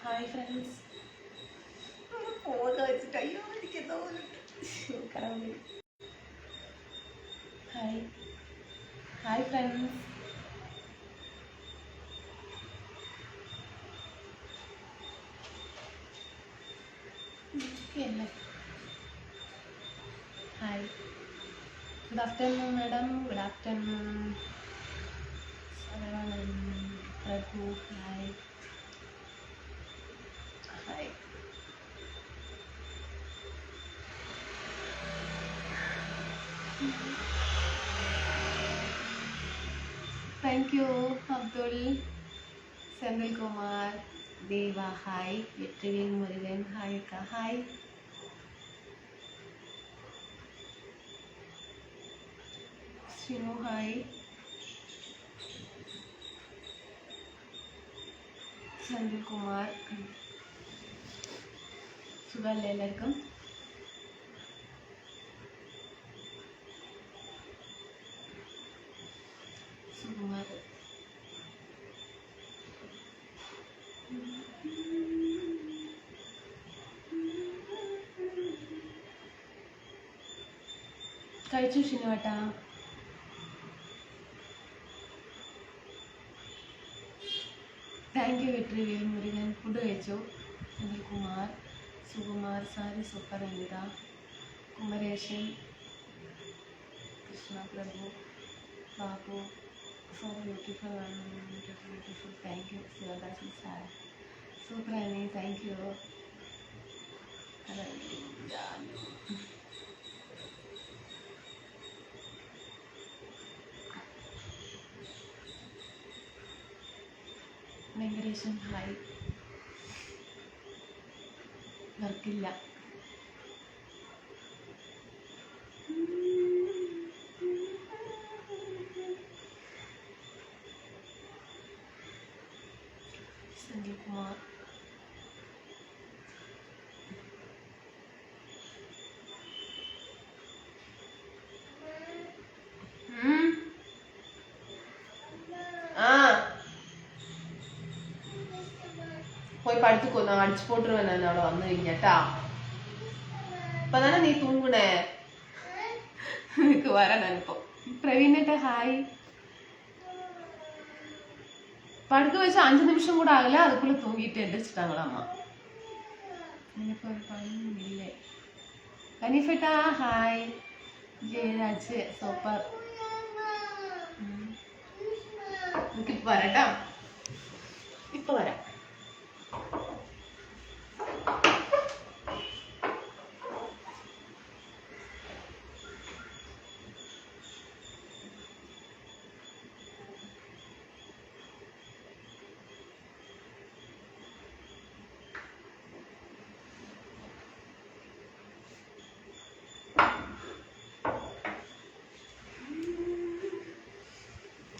Hi friends. Phone വെച്ചിട്ട് അയ്യോ ഇരിക്കുന്ന പോലെ ഹായ് ഹായ് ഫ്രണ്ട്സ്. അല്ലേ hi. Good afternoon madam. Good afternoon Prabhu. Hi hi. Thank you Abdul. Senthil Kumar, Deva hi. Vetrivel Murugan hi അക്ക. Hi Shivu hi. സെന്തിൽ കുമാർ സുഖമല്ലേ എല്ലാവർക്കും? സുകുമാർ കഴിച്ചു ഷിനുവേട്ടാ. Thank you Vetrivel Murugan. Food കഴിച്ചു. Sunil Kumar, Sukumar sari super Anitha, Kumaresan, Krishna Prabhu, Babu so beautiful beautiful. Thank you Sivadasan sir. Super Ani. Thank you. Venkatesan hi. വർക്കില്ല. സഞ്ജീവ് കുമാർ போய் படுத்துக்கோ. நான் அடிச்சு போட்டுருவேன். நான் அவளை வந்து இங்கட்டா இப்பதானே நீ தூங்குன. எனக்கு வர நினைப்போம். பிரவீனட்ட ஹாய். படுக்க வச்சு 5 நிமிஷம் கூட ஆகல, அதுக்குள்ள தூங்கிட்டு எந்திரிச்சிட்டாங்களாமா. எனக்கு ஒரு பையன் இல்லை. கனிஃபெட்டா ஹாய். ஜெயராஜ் சூப்பர். இப்போ வரட்டா? இப்போ வரேன்.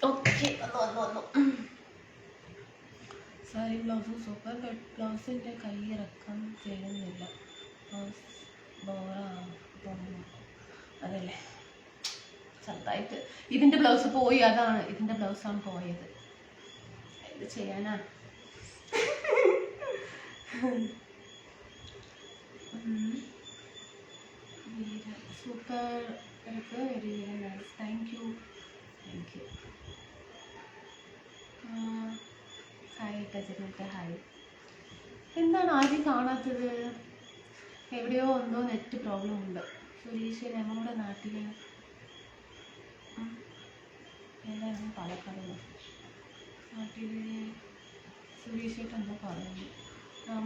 ഓക്കെ വന്നു. Sari blouse super. ബട്ട് ബ്ലൗസിൻ്റെ കൈയിറക്കം ചെയ്യുന്നില്ല. ബ്ലൗസ് ബോറാകുന്നു. അതല്ലേ ചെറുതായിട്ട് ഇതിൻ്റെ ബ്ലൗസ് പോയി. അതാണ് ഇതിൻ്റെ ബ്ലൗസാണ് പോയത്. എന്ത് ചെയ്യാനാ? Super. Very very nice. Thank you. Hi ടച്ചിട്ട് ഹായ്. എന്താണ് ആദ്യം കാണാത്തത്? എവിടെയോ എന്തോ നെറ്റ് പ്രോബ്ലം ഉണ്ട്. സുരേഷ് നമ്മുടെ നാട്ടിൽ എല്ലാവരും പാലക്കാട് നാട്ടിൽ സുരേഷായിട്ട് എന്തോ പറയുന്നു.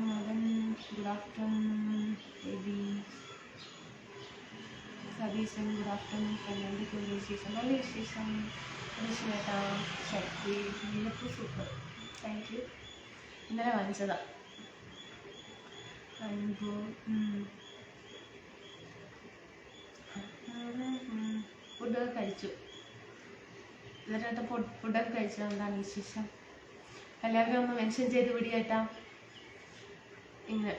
മകൻ good afternoon. Baby Satheesan good afternoon. കല്യാണിക്ക് ഒരു വിശേഷം. നല്ല വിശേഷം. കൃഷ്ണേട്ടാ ശക്തി നീലപ്പൂ സൂപ്പർ. Thank you. ഇന്നലെ വാങ്ങിച്ചതാ. അൻപു ഫുഡൊക്കെ കഴിച്ചു. എന്നിട്ട് ഫുഡൊക്കെ കഴിച്ചു. എന്താണ് വിശേഷം? എല്ലാവരും ഒന്ന് മെൻഷൻ ചെയ്ത് പിടിയേട്ടാ. ഇങ്ങനെ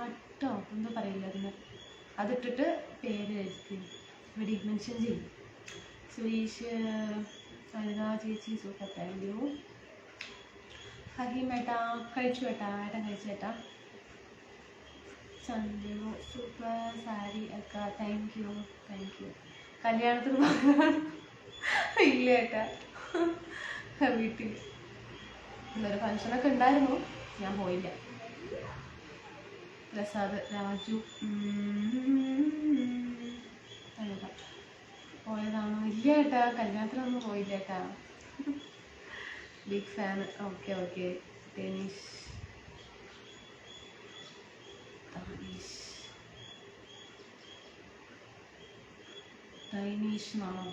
അട്ടോ എന്തോ പറയില്ല അതിന്. അതിട്ടിട്ട് പേര് എഴുതി ഇവിടെ മെൻഷൻ ചെയ്യും. സുരേഷ് സരിത ചേച്ചി സൂപ്പർ. Thank U. ഫഹീം ഏട്ടാ കഴിച്ചു ഏട്ടാ, ഏട്ടൻ കഴിച്ചു ഏട്ടാ. ചന്ദ്രു സൂപ്പർ സാരി ഒക്കെ, താങ്ക് യു. കല്യാണത്തിന് ഇല്ല ഏട്ടാ, വീട്ടിൽ ഇന്നൊരു ഫങ്ഷനൊക്കെ ഉണ്ടായിരുന്നു, ഞാൻ പോയില്ല. പ്രസാദ് രാജു പോയതാണോ? ഇല്ല ഏട്ടാ, കല്യാണത്തിനൊന്നും പോയില്ല ഏട്ടാ. Big fan. ഓക്കെ. തൈനീഷ് എന്നാണോ?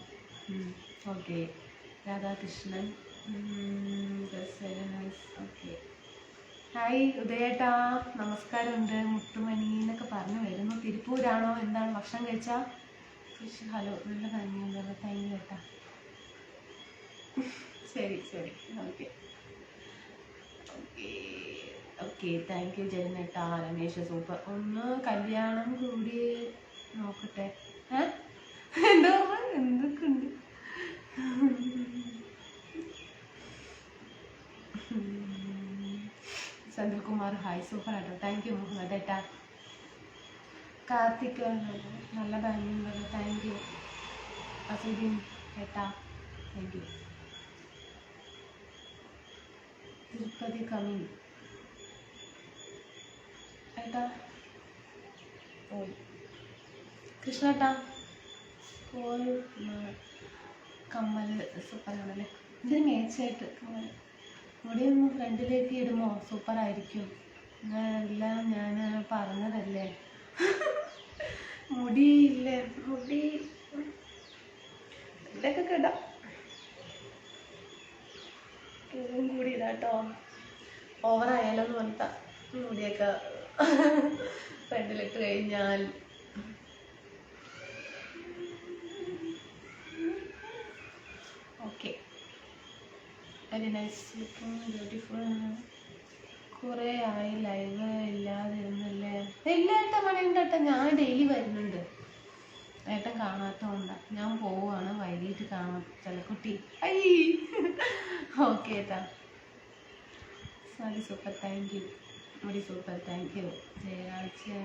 ഓക്കെ. രാധാകൃഷ്ണൻ. ഓക്കെ. ഹായ് ഉദയേട്ടാ, നമസ്കാരമുണ്ട്. മുത്തുമണി എന്നൊക്കെ പറഞ്ഞു വരുന്നു. തിരുപ്പൂരാണോ? എന്താണ് ഭക്ഷണം കഴിച്ചാ? ഹലോ, നല്ല ഭംഗിയുണ്ടല്ലോ, താങ്ക് യു ഏട്ടാ. ശരി. ഓക്കെ താങ്ക് യു ജനേട്ടാ. രമേശ് സൂപ്പർ. ഒന്ന് കല്യാണം കൂടി നോക്കട്ടെ. എന്തൊക്കെയുണ്ട്? സെന്തിൽകുമാർ ഹായ്, സൂപ്പർ ആട്ടോ, താങ്ക് യു മുഹമ്മദ് ഏട്ടാ. കാർത്തിക് നല്ല ഭംഗിയുണ്ടല്ലോ, താങ്ക് യു. അസുദീൻ ഏട്ടാ, താങ്ക് യു. തിരുപ്പതി കമ്മിങ് ഏട്ടാ. പോയി കൃഷ്ണേട്ടാ പോയി. കമ്മൽ സൂപ്പറാണല്ലേ, ഇതിന് മേച്ചായിട്ട് കമ്മൽ ഇവിടെ ഒന്ന് ഫ്രണ്ടിലേക്ക് ഇടുമോ? സൂപ്പറായിരിക്കും. എല്ലാം ഞാൻ പറഞ്ഞതല്ലേ. മുടിയില്ലേ, മുടി ഇതൊക്കെ ഇടാം, പൂവും കൂടി ഇടാട്ടോ. ഓവറായാലോ എന്ന് പറഞ്ഞാൽ മുടിയൊക്കെ ഫ്രണ്ടിലിട്ട് കഴിഞ്ഞാൽ. Okay, very nice looking, beautiful. കുറേ ആയി ലൈവ് ഇല്ലാതിരുന്നല്ലേ? ഇല്ല ഏട്ടാ, മണിയുണ്ട് ഏട്ടാ, ഞാൻ ഡെയിലി വരുന്നുണ്ട്. ഏട്ടൻ കാണാത്തതുകൊണ്ടാ, ഞാൻ പോവുകയാണ്, വൈകിട്ട് കാണാം ചെലക്കുട്ടി. ഓക്കെ ഏട്ടാ. Sari super, thank U. മുടി സൂപ്പർ, താങ്ക് യു. ജയരാജ്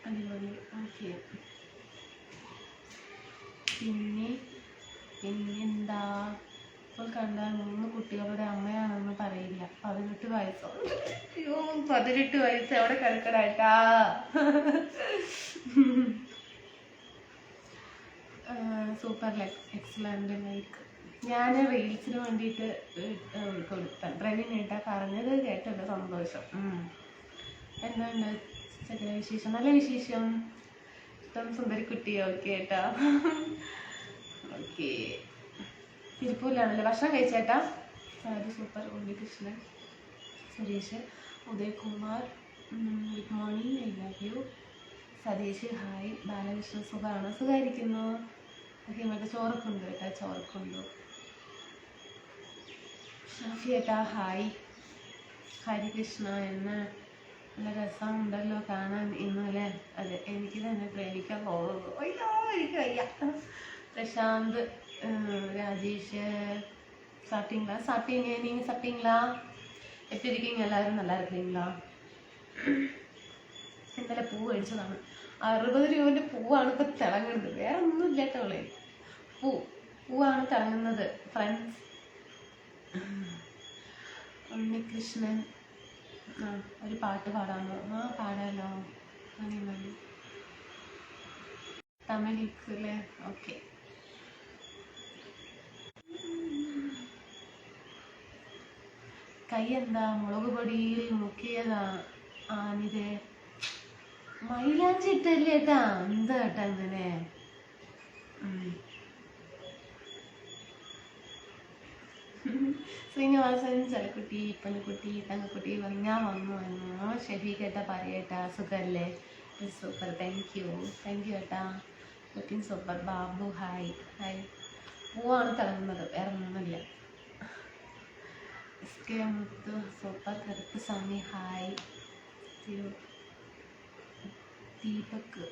അടിപൊളി. ഓക്കെ, പിന്നെന്താ? ഇപ്പോൾ കണ്ടാൽ 3 കുട്ടികളുടെ അമ്മയാണെന്ന് പറയില്ല. 18 വയസ്സോ? അയ്യോ, 18 വയസ്സ് എവിടെ കിടക്കണേട്ടാ. Super excellent like. ഞാൻ റീൽസിന് വേണ്ടിയിട്ട് കൊടുത്ത ഡ്രൈവിനേട്ടാ പറഞ്ഞത് കേട്ടല്ലോ, സന്തോഷം. എന്തുണ്ട് ചെറിയ വിശേഷം? നല്ല വിശേഷം. ഇഷ്ടം സുന്ദരിക്കുട്ടി. ഓക്കെ ഏട്ടാ. ഓക്കെ, തിരുപ്പൂരിലാണല്ലേ ഭക്ഷണം കഴിച്ചേട്ടാ? Sari super. Unnikrishnan, Suresh, Udayakumar good morning, I love you. Satheesh hi. Balakrishnan സുഖമാണോ? സുഖമായിരിക്കുന്നു. ഓക്കെ, മറ്റേ ചോറൊക്കെ ഉണ്ട് കേട്ടാ, ചോറൊക്കെ. ഷാഫി ഏട്ടാ ഹായ്. ഹരികൃഷ്ണ എന്ന് നല്ല രസമുണ്ടല്ലോ കാണാൻ ഇന്നലെ. അതെ, എനിക്ക് തന്നെ പ്രേമിക്കാൻ പോകുന്നു. അയ്യോ, എനിക്ക് വയ്യ. പ്രശാന്ത് രാജേഷ് சாப்பிட்டீங்களா? நீங்கள் சாப்பிட்டீங்களா? எப்படி இருக்கீங்க? எல்லாரும் நல்லா இருக்கிறீங்களா? ഇന്നലെ പൂ മേടിച്ചതാണ്. 60 രൂപൻ്റെ പൂവാണ് ഇപ്പം തിളങ്ങുന്നത്, വേറെ ഒന്നും ഇല്ലാത്തവളെ. പൂവാണ് തിളങ്ങുന്നത് ഫ്രണ്ട്സ്. ഉണ്ണികൃഷ്ണൻ ഒരു പാട്ട് പാടാമോ? പാടാലോ. മണി തമിഴിലെ. ഓക്കെ. കൈ എന്താ മുളക് പൊടിയിൽ മുക്കിയതാ ആനിത്? മൈലാഞ്ചി ഇട്ടല്ലേ ഏട്ടാ? എന്താ ഏട്ടാ അങ്ങനെ? ശ്രീനിവാസൻ, ചെലക്കുട്ടി, പനിക്കുട്ടി, തങ്കക്കുട്ടി ഞാൻ വന്നു. ഷെഫീഖ് ഏട്ടാ പറയേട്ടാ, സുഖല്ലേ? സൂപ്പർ, താങ്ക് യു ഏട്ടാ. Looking super. ബാബു ഹായ്. പൂവാണ് തിളങ്ങുന്നത്, വേറെ ഒന്നുമില്ല. S K. Muthu super. Karuppu Swamy hi. Deepak,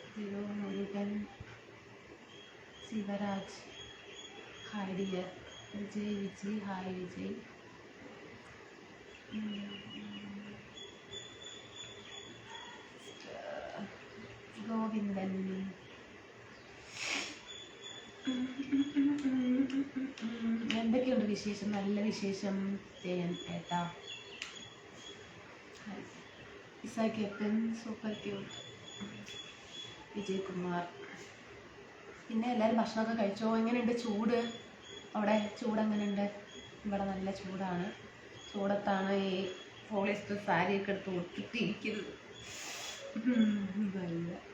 Murugan, Sivaraj hi dear. Vijay hi. Vijay Govindan. എന്തൊക്കെയുണ്ട് വിശേഷം? നല്ല വിശേഷം ഏട്ടാ. Isa captain super cute. Vijay Kumar. പിന്നെ എല്ലാവരും ഭക്ഷണമൊക്കെ കഴിച്ചോ? എങ്ങനെയുണ്ട് ചൂട്? അവിടെ ചൂട് എങ്ങനെയുണ്ട്? ഇവിടെ നല്ല ചൂടാണ്. ചൂടത്താണ് ഈ പോളിസ്റ്റർ സാരിയൊക്കെ എടുത്ത് ഒട്ടിട്ടിരിക്കുന്നത്.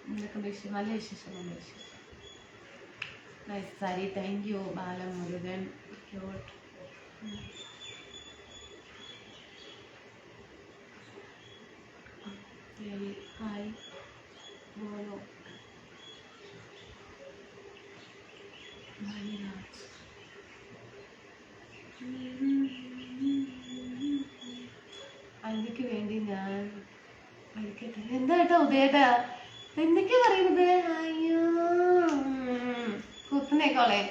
എന്തൊക്കെ വിശേഷം? നല്ല വിശേഷം, നല്ല വിശേഷം. Nice sari, thank you Balamurugan. Cute. Hi ബോലോ. അതിലേക്ക് വേണ്ടി ഞാൻ എന്താ കേട്ടോ ഉദയേട്ടാ എന്തൊക്കെയാ പറയുന്നത്? അയ്യോ കുത്തുന്നേക്കോളെ.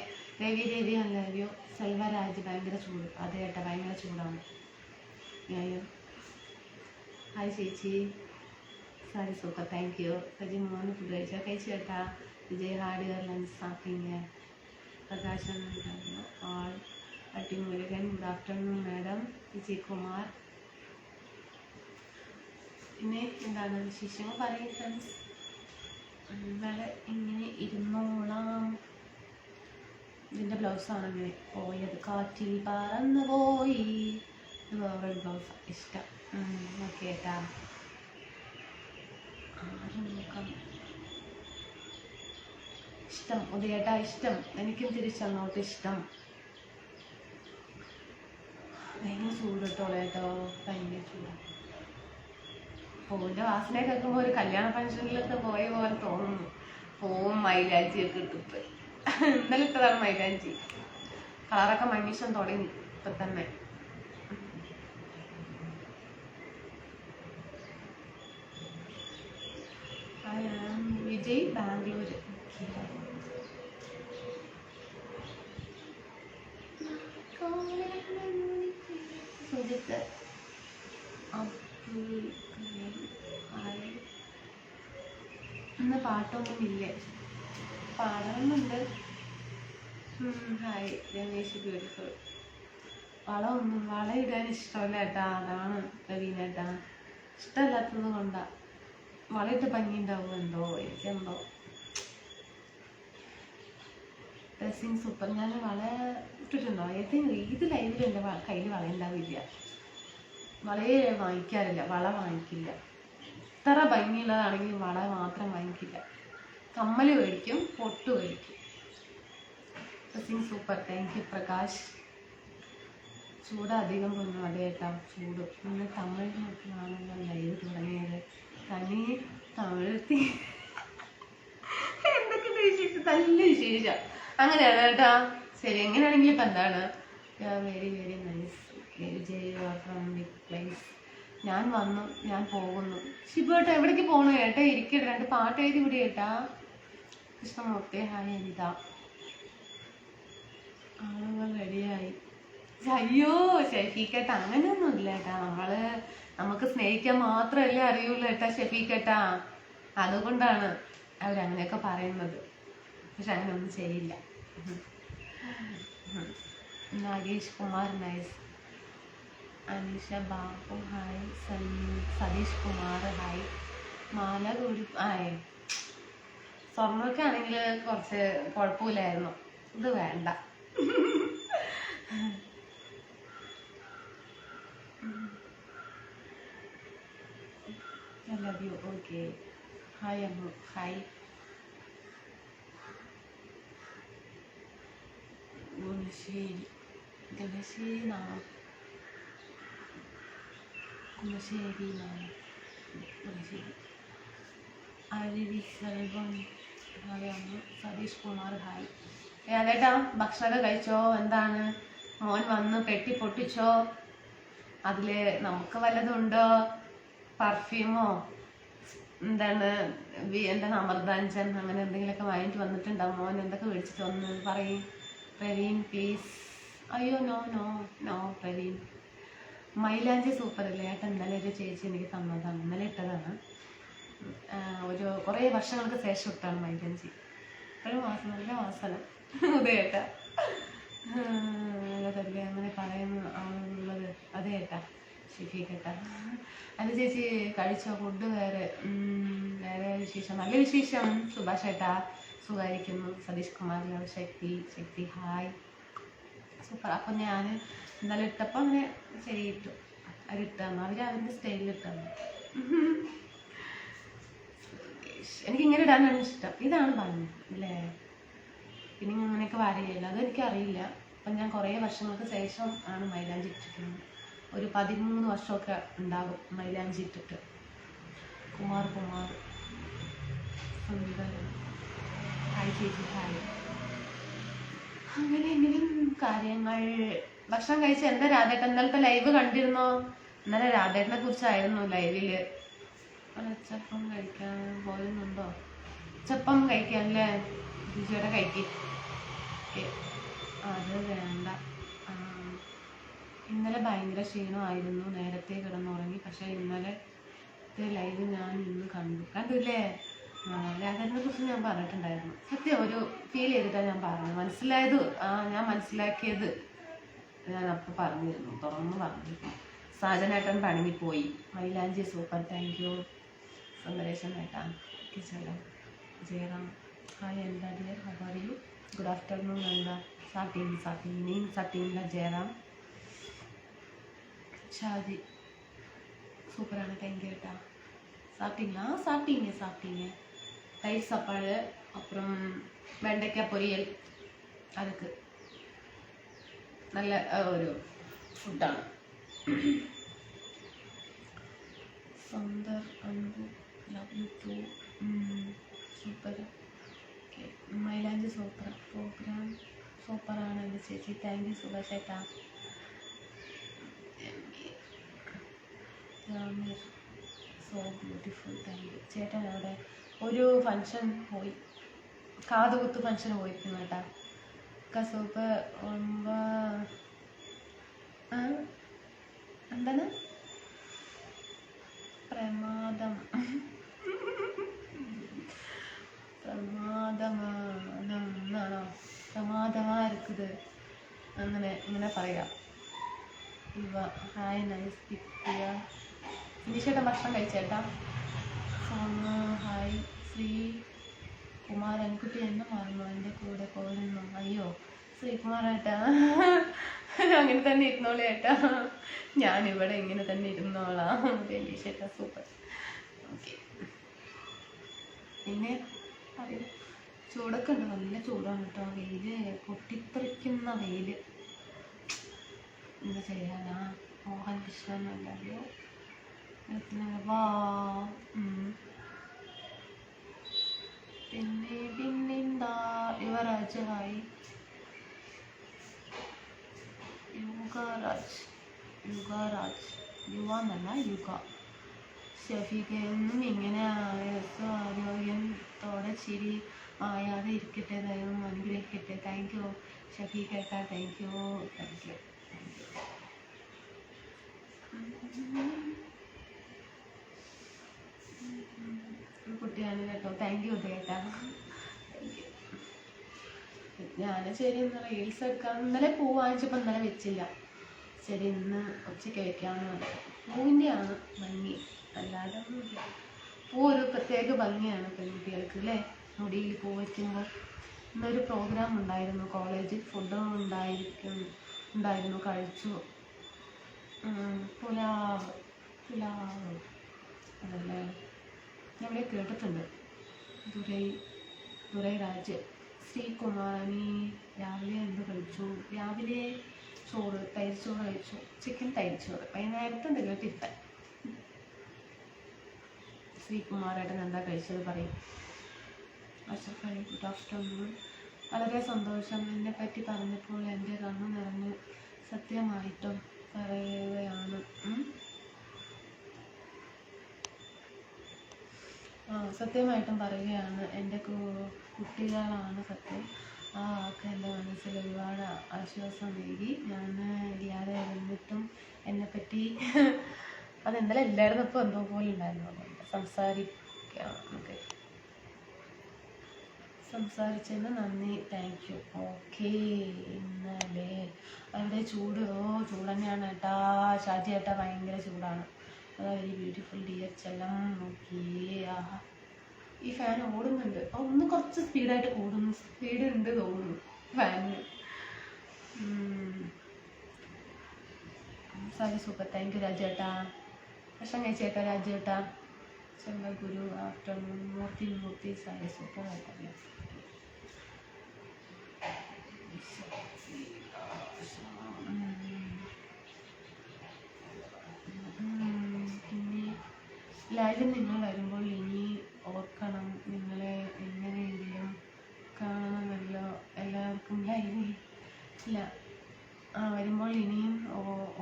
രവി അല്ലയോ സെൽവരാജ്. ഭയങ്കര ചൂട്. അതെ ഏട്ടാ, ഭയങ്കര ചൂടാണ്. അയ്യോ ഹായ് ചേച്ചി. Sari super, thank you. Saji മോന് ഫുഡ് കഴിച്ചു കേട്ടാ. വിജയ് ഹാർഡ്വെയർ ലഞ്ച് സാപ്പിങ്. പ്രകാശൻ ആൾ Attimurugan. Good afternoon madam. Vijay Kumar. പിന്നെ എന്താണ് വിശേഷങ്ങൾ പറയും ഫ്രണ്ട്സ്? ഇന്നലെ ഇങ്ങനെ ഇരുന്നോളാം. ഇതിൻ്റെ ബ്ലൗസാണ് ഇങ്ങനെ പോയത്. കാറ്റിൽ പറന്നു പോയി. ഇത് വേറൊരു ബ്ലൗസ് ഇഷ്ടം. ഓക്കെ ഏട്ടാ. നോക്കാം. ഇഷ്ടം ഉദയേട്ടാ, ഇഷ്ടം. എനിക്കും തിരിച്ചങ്ങോട്ട് ഇഷ്ടം. ഭയങ്കര ചൂട് കേട്ടോ. ഭയങ്കര ചൂടാണ്. പൂവിൻ്റെ വാസന കേൾക്കുമ്പോൾ ഒരു കല്യാണ ഫംഗ്ഷനിലൊക്കെ പോയ പോലെ തോന്നുന്നു. പൂവും മൈലാഞ്ചിയൊക്കെ ഇട്ടിട്ട്. ഇന്നലെ ഇട്ടതാണ് മൈലാഞ്ചി. കളറൊക്കെ മങ്ങിഷം തുടങ്ങി ഇപ്പം തന്നെ. വിജയ് ബാംഗ്ലൂർ. സുജിത്ത്. ഇന്ന് പാട്ടൊന്നുമില്ലേ? പാടണമെന്നുണ്ട്. Hi Ramesh beautiful. വള ഇടാൻ ഇഷ്ടമല്ല ഏട്ടാ. അതാണ് രവീനേട്ടാ. ഇഷ്ടമല്ലാത്തത് കൊണ്ടാ. വളയിട്ട് ഭംഗി ഉണ്ടാവും എന്തോ എനിക്കെന്തോ. Dressing super. ഞാൻ വള ഇട്ടിട്ടുണ്ടോ? ഏത് ലൈവിലും എൻ്റെ കയ്യിൽ വള ഉണ്ടാവില്ല. വളയെ വാങ്ങിക്കാറില്ല. വള വാങ്ങിക്കില്ല. എത്ര ഭംഗിയുള്ളതാണെങ്കിൽ വള മാത്രം വാങ്ങിക്കില്ല. കമ്മൽ മേടിക്കും, പൊട്ട് മേടിക്കും. Dressing super, thank U Prakash. ചൂട് അധികം തോന്നുന്നു. അതെ ഏട്ടാ ചൂട്. ഇന്ന് തമിഴിലാണല്ലോ ലൈവ് തുടങ്ങിയത്. തനി തമിഴത്തി എന്തൊക്കെ വിശേഷം? നല്ല വിശേഷം. അങ്ങനെയാണ് കേട്ടാ. ശരി, എങ്ങനെയാണെങ്കിലും ഇപ്പം എന്താണ്. Very very nice. From big place. ഞാൻ വന്നു, ഞാൻ പോകുന്നു. ശിബുവേട്ട എവിടേക്ക് പോകണു? ഏട്ടാ ഇരിക്കട്ടെ, 2 പാട്ട് എഴുതി വിടി ഏട്ടാ. കൃഷ്ണമൂർത്തി. ഹായ് അനിത. ആളുകൾ റെഡിയായി. അയ്യോ ഷെഫീക്കേട്ട, അങ്ങനെയൊന്നും ഇല്ല ഏട്ടാ. നമുക്ക് സ്നേഹിക്കാൻ മാത്രമല്ലേ അറിയുള്ളൂ ഏട്ടാ ഷെഫീക്കേട്ടാ. അതുകൊണ്ടാണ് അവരങ്ങനെയൊക്കെ പറയുന്നത്. പക്ഷെ അങ്ങനെയൊന്നും ചെയ്യില്ല. Nagesh Kumar nice. Aneesha Babu hi. Satheesh Kumar hi. മാല കൂടി സ്വർണ്ണമൊക്കെ ആണെങ്കിൽ കുറച്ച് കുഴപ്പമില്ലായിരുന്നു. ഇത് വേണ്ട. I love you. Okay. Hi Amru. Hi. Gulasheri നാം. അരുവി സെൽവം. ഹായ് അമ്മു. സതീഷ് കുമാർ ഹായ്. അതേട്ടാ ഭക്ഷണമൊക്കെ കഴിച്ചോ? എന്താണ് മോൻ വന്ന് പെട്ടി പൊട്ടിച്ചോ? അതിൽ നമുക്ക് വല്ലതുണ്ടോ? പെർഫ്യൂമോ എന്താണ് അമൃതാഞ്ചൻ അങ്ങനെ എന്തെങ്കിലുമൊക്കെ വാങ്ങിയിട്ട് വന്നിട്ടുണ്ടാവും മോൻ? എന്തൊക്കെ മേടിച്ചിട്ട് വന്ന് പറയും. പ്രവീൺ പ്ലീസ്. അയ്യോ നോ നോ നോ പ്രവീൺ. മൈലാഞ്ചി സൂപ്പർ അല്ലേ ഏട്ടൻ ഇന്നലെ ഒരു ചേച്ചി എനിക്ക് തന്നതാണ്, ഇന്നലെ ഇട്ടതാണ്. ഒരു കുറേ വർഷങ്ങൾക്ക് ശേഷം ഇട്ടാണ് മൈലാഞ്ചി. ഇപ്പോഴും നല്ല വാസന ഉദയേട്ടാ. അതല്ലേ അങ്ങനെ പറയുന്നു ആളുള്ളത്. അതേ ഏട്ടാ ശരിക്കേട്ടാ. അത് ചേച്ചി കഴിച്ചോ ഫുഡ്? വേറെ വിശേഷം? നല്ല വിശേഷം സുഭാഷ് ഏട്ടാ, സുഖമായിരിക്കുന്നു. സതീഷ് കുമാർ ലവ് ശക്തി ഹായ് സൂപ്പർ. അപ്പം ഞാൻ ഇന്നലെ ഇട്ടപ്പോൾ അങ്ങനെ ശരി ഇട്ടു. അവരിട്ടാണ്, അവരുടെ സ്റ്റൈലിൽ ഇട്ടാണ്. എനിക്കിങ്ങനെ ഇടാനാണ് ഇഷ്ടം. ഇതാണ് ഭംഗി അല്ലേ? പിന്നെ അങ്ങനെയൊക്കെ വരയില്ല, അതെനിക്കറിയില്ല. അപ്പം ഞാൻ കുറേ വർഷങ്ങൾക്ക് ശേഷം ആണ് മൈലാഞ്ചി ഇട്ടിരിക്കുന്നത്. ഒരു 13 വർഷമൊക്കെ ഉണ്ടാകും മൈലാഞ്ചി ഇട്ടിട്ട്. കുമാർ സുന്ദരൻ ഹായ് ചേച്ചി ഹായ്. അങ്ങനെ എങ്ങനെയും കാര്യങ്ങൾ. ഭക്ഷണം കഴിച്ച എന്താ രാധേട്ടൻ? ഇന്നലത്തെ ലൈവ് കണ്ടിരുന്നോ? ഇന്നലെ രാധേട്ടനെ കുറിച്ചായിരുന്നു ലൈവില്. ചപ്പം കഴിക്കാൻ പോലുന്നുണ്ടോ? ചപ്പം കഴിക്കാനല്ലേ രുചിയോടെ കഴിക്കും. അത് വേണ്ട. ഇന്നലെ ഭയങ്കര ക്ഷീണമായിരുന്നു, നേരത്തെ കിടന്നുറങ്ങി. പക്ഷെ ഇന്നലത്തെ ലൈവ് ഞാൻ ഇന്ന് കണ്ടില്ലേ? രാധേട്ടനെ കുറിച്ച് ഞാൻ പറഞ്ഞിട്ടുണ്ടായിരുന്നു. സത്യം ഒരു ഫീൽ ചെയ്തിട്ടാണ് ഞാൻ പറഞ്ഞത്. ഞാൻ മനസ്സിലാക്കിയത് ഞാൻ അപ്പം പറഞ്ഞിരുന്നു, തുറന്ന് പറഞ്ഞിരുന്നു. സാജനേട്ടൻ പണങ്ങിപ്പോയി. മൈലാഞ്ചി സൂപ്പർ, താങ്ക് യു. സുന്ദരേശൻ ഏട്ടാ കിച്ചലോ ജയറാം ഹായ് എന്താ dear, how are you? Good afternoon. എന്താ സാട്ടിങ്ങില്ല ജയറാം. ഷാജി சூப்பரான தேங்க்யூ ஏட்டா. சாப்பிட்டீங்களா? சாப்பிட்டீங்க. தயிர் சாப்பாடு, அப்புறம் வெண்டைக்காய் பொரியல். அதுக்கு நல்ல ஒரு ഫുഡാണ്. Sundar Anbu love you too. Super. Okay മൈലാഞ്ചി പ്രോഗ്രാം സൂപ്പറാണ് എൻ്റെ ചേച്ചി. താങ്ക് യു സുഭാഷ് ഏട്ടാ. സോ ബ്യൂട്ടിഫുൾ, താങ്ക് യു ചേട്ടൻ. അവിടെ ഒരു ഫങ്ഷൻ പോയി, കാതുകുത്ത് ഫങ്ഷൻ പോയിരുന്നു കേട്ടാ. കസൂപ്പ് എന്താണ് പ്രമാദമാ இருக்குது അങ്ങനെ പറയാം. ഹായ് നൈസ് പിക്ക്. ഫിനിഷേട്ടൻ ഭക്ഷണം കഴിച്ചേട്ടാ. സോമു ഹായ്. ശ്രീ കുമാർ അൻകുട്ടി എന്നെ മറന്നു, എൻ്റെ കൂടെ പോരുന്നു. അയ്യോ ശ്രീകുമാറേട്ടാ അങ്ങനെ തന്നെ ഇരുന്നോളൂ ഏട്ടാ, ഞാനിവിടെ ഇങ്ങനെ തന്നെ ഇരുന്നോളാം. ഫിനിഷേട്ടാ സൂപ്പർ. ഓക്കെ പിന്നെ പറയൂ. ചൂടൊക്കെ ഉണ്ട്, നല്ല ചൂടാണ് കേട്ടോ. വെയില് പൊട്ടിത്തെറിക്കുന്ന വെയില്. എന്താ ചെയ്യാനാ? മോഹൻ കൃഷ്ണൻ അല്ലയോ വാ. പിന്നെന്താ യുവരാജ് ഹായ്. യുഗരാജ് യുവന്നല്ല യുഗ. ഷഫീഖ് എന്നും ഇങ്ങനെ ആരോഗ്യത്തോടെ ചിരി മായാതെ ഇരിക്കട്ടെ, ദൈവം അനുഗ്രഹിക്കട്ടെ. താങ്ക് യു ഷഫീഖ് ഏട്ടാ. Thank you. കുട്ടിയാണ് കേട്ടോ. താങ്ക് യു ഉദയേട്ടാ. ഞാൻ ശരി ഇന്ന് റീൽസ് എടുക്കാം. ഇന്നലെ പൂ വാങ്ങിച്ചപ്പോൾ ഇന്നലെ വെച്ചില്ല. ശരി ഇന്ന് ഉച്ചയ്ക്ക് വെക്കാമെന്ന് പറഞ്ഞു. പൂവിൻ്റെയാണ് ഭംഗി, അല്ലാതെ ഒന്നുമില്ല. പൂ ഒരു പ്രത്യേക ഭംഗിയാണ് പെൺകുട്ടികൾക്ക് അല്ലേ, മുടിയിൽ പൂ വയ്ക്കുമ്പോൾ. ഇന്നൊരു പ്രോഗ്രാം ഉണ്ടായിരുന്നു കോളേജിൽ, ഫുഡും ഉണ്ടായിരുന്നു കഴിച്ചു. പുലാവ് അതല്ലേ ഞാനിവിടെ കേട്ടിട്ടുണ്ട്. ദുരൈ രാജ്. ശ്രീകുമാരി രാവിലെ എന്ത് കഴിച്ചു? രാവിലെ തൈര് ചോറ് കഴിച്ചു, ചിക്കൻ തൈര് ചോറ്. വൈകുന്നേരത്തെ എന്തെങ്കിലും ടിഫൻ. ശ്രീകുമാരേട്ടൻ എന്താ കഴിച്ചത് പറയും. Ashraf Ali good afternoon. വളരെ സന്തോഷം, എന്നെ പറ്റി പറഞ്ഞപ്പോൾ എൻ്റെ കണ്ണു നിറഞ്ഞു. സത്യമായിട്ടും പറയുകയാണ്. സത്യമായിട്ടും പറയുകയാണ്, എൻ്റെ കുട്ടികളാണ് സത്യം. ആ വാക്ക് എൻ്റെ മനസ്സിൽ ഒരുപാട് ആശ്വാസം നൽകി. ഞാൻ ഇല്ലാതെ എന്നിട്ടും എന്നെപ്പറ്റി പറ്റി. അത് ഇന്നലെ ഇല്ലായിരുന്നപ്പോൾ എന്തോ പോലെ ഉണ്ടായിരുന്നു. അതുകൊണ്ട് സംസാരിക്കാം. ഓക്കെ, സംസാരിച്ചതിന് നന്ദി, താങ്ക് യു. ഓക്കെ, ഇന്നലെ അവിടെ ചൂട്, ചൂട് തന്നെയാണ് ഏട്ടാ. ഷാജി ഏട്ടാ ഭയങ്കര ചൂടാണ്. അതാ വെരി ബ്യൂട്ടിഫുൾ ഡിയർ ചെല്ലം. നോക്കിയേ, ആഹാ, ഈ ഫാൻ ഓടുന്നുണ്ട്. ഒന്ന് കുറച്ച് സ്പീഡായിട്ട് ഓടുന്നു, സ്പീഡ് ഉണ്ട് തോന്നുന്നു ഫാനിന്. സാരി സൂപ്പർ, താങ്ക് യു രാജേട്ടാ. ഭക്ഷണം കഴിച്ചേട്ടാ രാജേട്ടാ. ചെമ്പഗുരു ആഫ്റ്റർനൂൺ. മൂർത്തി സാരി സൂപ്പർ ആയിട്ടല്ലേ. പിന്നെ ലൈവിൽ നിങ്ങൾ വരുമ്പോൾ ഇനി ഓർക്കണം, നിങ്ങളെ എങ്ങനെയെങ്കിലും കാണണമല്ലോ. എല്ലാവർക്കും ലൈവിൽ ഇല്ല, വരുമ്പോൾ ഇനിയും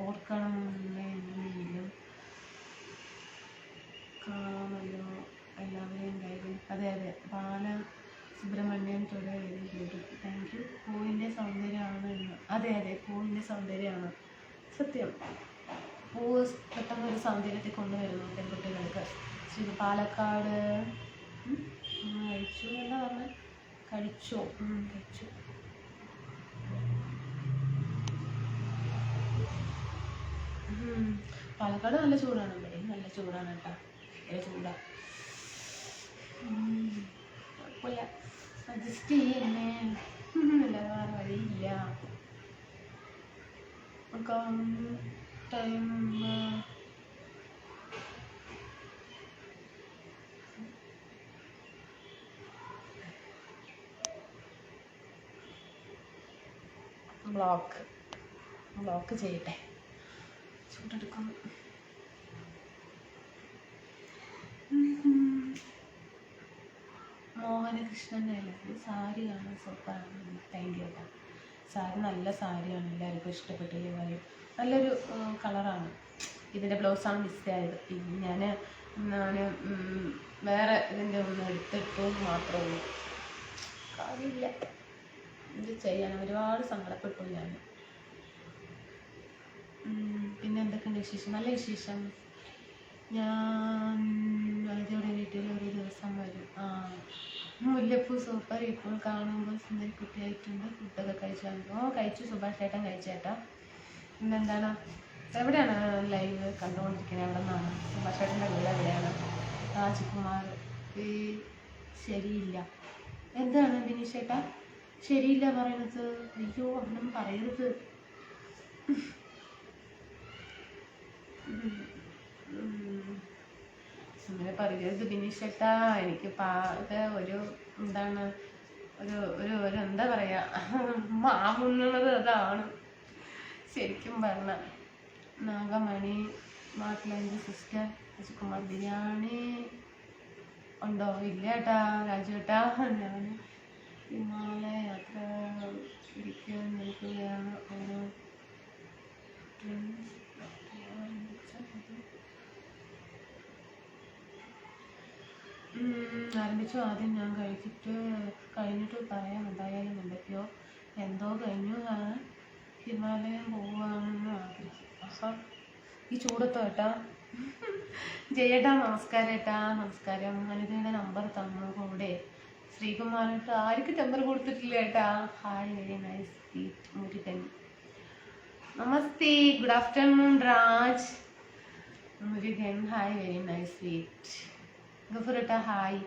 ഓർക്കണം, നിങ്ങളെ എങ്ങനെയെങ്കിലും കാണാമല്ലോ എല്ലാവരെയും ലൈവിൽ. അതെ, ബാല സുബ്രഹ്മണ്യം തൊടെ വെരി ബ്യൂട്ടിഫുൾ, താങ്ക് യു. പൂവിൻ്റെ സൗന്ദര്യമാണ് എന്ന്. അതെ, പൂവിൻ്റെ സൗന്ദര്യമാണ് സത്യം. പൂവ് പെട്ടെന്ന് ഒരു സൗന്ദര്യത്തെ കൊണ്ടുവരുന്നു പെൺകുട്ടികൾക്ക്. പാലക്കാട് കഴിച്ചു എന്താ പറഞ്ഞത്? കഴിച്ചു. പാലക്കാട് നല്ല ചൂടാണ്, ഇവിടെയും നല്ല ചൂടാണ് കേട്ടോ. നല്ല ചൂടാണ്, കുഴപ്പമില്ല, അഡ്ജസ്റ്റ് ചെയ്യന്നെ, അല്ലാതെ വേറെ വഴിയില്ല. ടൈം ബ്ലോക്ക് ചെയ്യട്ടെ, ചൂടെടുക്കുന്നു. മോഹനകൃഷ്ണൻ്റെ സാരിയാണ് സൂപ്പറാണ്, താങ്ക് യു കേട്ടോ. സാരി നല്ല സാരിയാണ്, എല്ലാവർക്കും ഇഷ്ടപ്പെട്ടില്ലേ കാര്യം. നല്ലൊരു കളറാണ്. ഇതിൻ്റെ ബ്ലൗസാണ് മിസ്സായത്. ഞാൻ വേറെ ഇതിൻ്റെ ഒന്ന് എടുത്തിട്ടു മാത്രമേ ഉള്ളൂ. കാര്യമില്ല, ഇത് ചെയ്യാൻ ഒരുപാട് സങ്കടപ്പെട്ടു ഞാൻ. പിന്നെ എന്തൊക്കെയുണ്ട് വിശേഷം? നല്ല വിശേഷം. ഞാൻ വൈദ്യയുടെ വീട്ടിൽ ഒരു ദിവസം വരും. മുല്ലപ്പൂ സൂപ്പർ, ഇപ്പോൾ കാണുമ്പോൾ സുന്ദരി കുട്ടിയായിട്ടുണ്ട്. ഫുഡൊക്കെ കഴിച്ചാൽ കഴിച്ചു. സുഭാഷ് ചേട്ടൻ കഴിച്ചേട്ടാ. പിന്നെന്താണ്, എവിടെയാണ് ലൈവ് കണ്ടുകൊണ്ടിരിക്കുന്നത്? എവിടെ നിന്നാണ്? സുഭാഷ് ചേട്ടൻ്റെ വീട് എവിടെയാണ്? രാജ്കുമാർ ശരിയില്ല. എന്താണ് ബിനീഷ് ചേട്ടാ ശരിയില്ല പറയുന്നത്? അയ്യോ, അങ്ങനെ പറയരുത്. അങ്ങനെ പറയരുത് ബിനീഷ് ചേട്ടാ. എനിക്ക് ഇത് ഒരു എന്താണ് ഒരു എന്താ പറയാ, മാമുന്നുള്ളത് അതാണ് ശരിക്കും പറഞ്ഞ. നാഗമണി നാട്ടിലഞ്ച് സിസ്റ്റർ രാജ്കുമാർ ബിരിയാണി ഉണ്ടോ? ഇല്ല ഏട്ടാ രാജു ഏട്ടാ. ഞാൻ ഹിമാലയ യാത്ര ഇരിക്കാൻ നിൽക്കുകയാണ്. ഓരോ ആരംഭിച്ചു. ആദ്യം ഞാൻ കഴിഞ്ഞിട്ട് പറയാം. എന്തായാലും എന്തൊക്കെയോ എന്തോ കഴിഞ്ഞു. ഹിമാലയം പോവുകയാണെന്ന് ആഗ്രഹിക്കും. ഈ ചൂടത്തോ ഏട്ടാ. ജയേട്ടാ നമസ്കാരം ഏട്ടാ. നമസ്കാരം. അനിതയുടെ നമ്പർ തന്നു കൂടെ. ശ്രീകുമാരേട്ടാ ആർക്ക് നമ്പർ കൊടുത്തിട്ടില്ല ഏട്ടാ. Hi, very nice sweet Murugan. നമസ്തേ, good afternoon Raj. Murugan hi, very nice sweet. ഗഫുരേട്ടാ ഹായ്.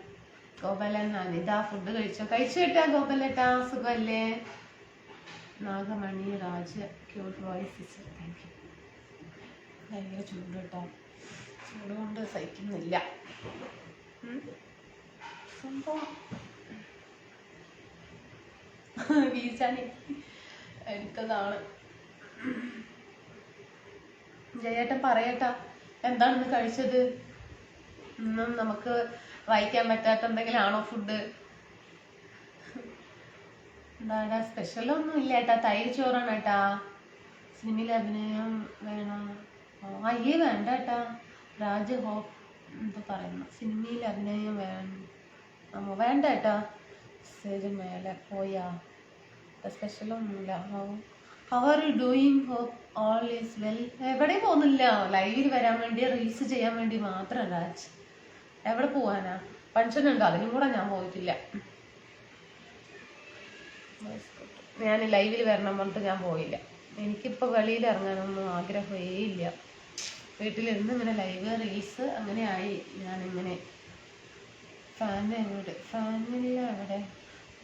ഗോപാലൻ അനിത ഫുഡ് കഴിച്ചോ? കഴിച്ചു ഏട്ടാ. ഗോപാലേട്ടാ സുഖമല്ലേ? Nagamani Raj cute voice, thank you. ഭയങ്കര ചൂട് കേട്ടോ, ചൂട് കൊണ്ട് സഹിക്കുന്നില്ല സംഭവം. വീഴ്ചാൻ എടുത്തതാണ്. ജയേട്ടൻ പറയട്ടാ എന്താണെന്ന് കഴിച്ചത്? ഇന്നും നമുക്ക് വായിക്കാൻ പറ്റാത്ത എന്തെങ്കിലും ആണോ ഫുഡ്? എന്താ സ്പെഷ്യലൊന്നും ഇല്ല ഏട്ടാ. തൈര് ചോറാണ് ഏട്ടാ. സിനിമയിൽ അഭിനയം വേണം? അയ്യേ വേണ്ട ഏട്ടാ. രാജ് ഹോപ്പ് എന്താ പറയുന്നു? സിനിമയിൽ അഭിനയം വേണ്ട ഏട്ടാ. സ്റ്റേജ് മേലെ പോയാ സ്പെഷ്യലൊന്നുമില്ല. How are you doing? Hope all is well. എവിടെയും പോകുന്നില്ല, ലൈവിൽ വരാൻ വേണ്ടി റീൽസ് ചെയ്യാൻ വേണ്ടി മാത്രം രാജ്. എവിടെ പോവാനാ? ഫങ്ഷൻ ഉണ്ടോ? അതിനും കൂടെ ഞാൻ പോയിട്ടില്ല. ഞാൻ ലൈവിൽ വരണം പറഞ്ഞിട്ട് ഞാൻ പോയില്ല. എനിക്കിപ്പോൾ വെളിയിൽ ഇറങ്ങാനൊന്നും ആഗ്രഹമേ ഇല്ല. വീട്ടിലിരുന്ന് ഇങ്ങനെ ലൈവ് റീൽസ് അങ്ങനെ ആയി. ഞാനിങ്ങനെ ഫാനില്ല അവിടെ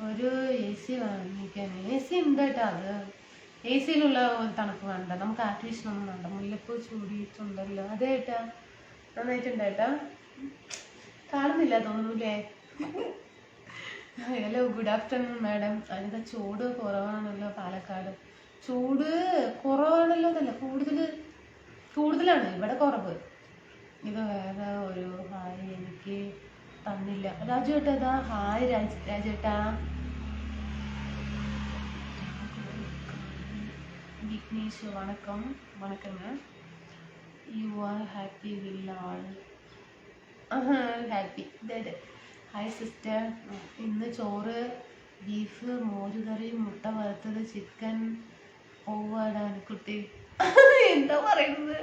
ഒരു AC വാങ്ങിക്കാൻ. AC ഉണ്ട് കേട്ടോ. അത് AC യിലുള്ള തണുപ്പ് വേണ്ട, നമുക്ക് ആർട്ടിഫിഷ്യലൊന്നും വേണ്ട. മുല്ലപ്പൂ ചൂടിയിട്ടുണ്ടല്ലോ, അതേ ഏട്ടാ, നന്നായിട്ടുണ്ട് ഏട്ടാ. കാണുന്നില്ല തോന്നുന്നില്ലേ? Hello, good afternoon madam. അതിൻ്റെ ചൂട് കുറവാണല്ലോ പാലക്കാട്. ചൂട് കുറവാണല്ലോ എന്നല്ല, കൂടുതലാണ് ഇവിടെ കുറവ്. ഇത് വേറെ ഒരു ഹായ് എനിക്ക് തന്നില്ല. രാജു ഏട്ടാ ഇതാ ഹായ് രാജേട്ടാ. വിഘ്നേഷ് വണക്കം. വണക്കங்க. You are happy will all happy. Hi sister. ഇന്ന് ചോറ്, ബീഫ്, മോരുകറി, മുട്ട വറുത്തത്, ചിക്കൻ. ഓവാടാണ് കുട്ടി. എന്താ പറയുന്നത്?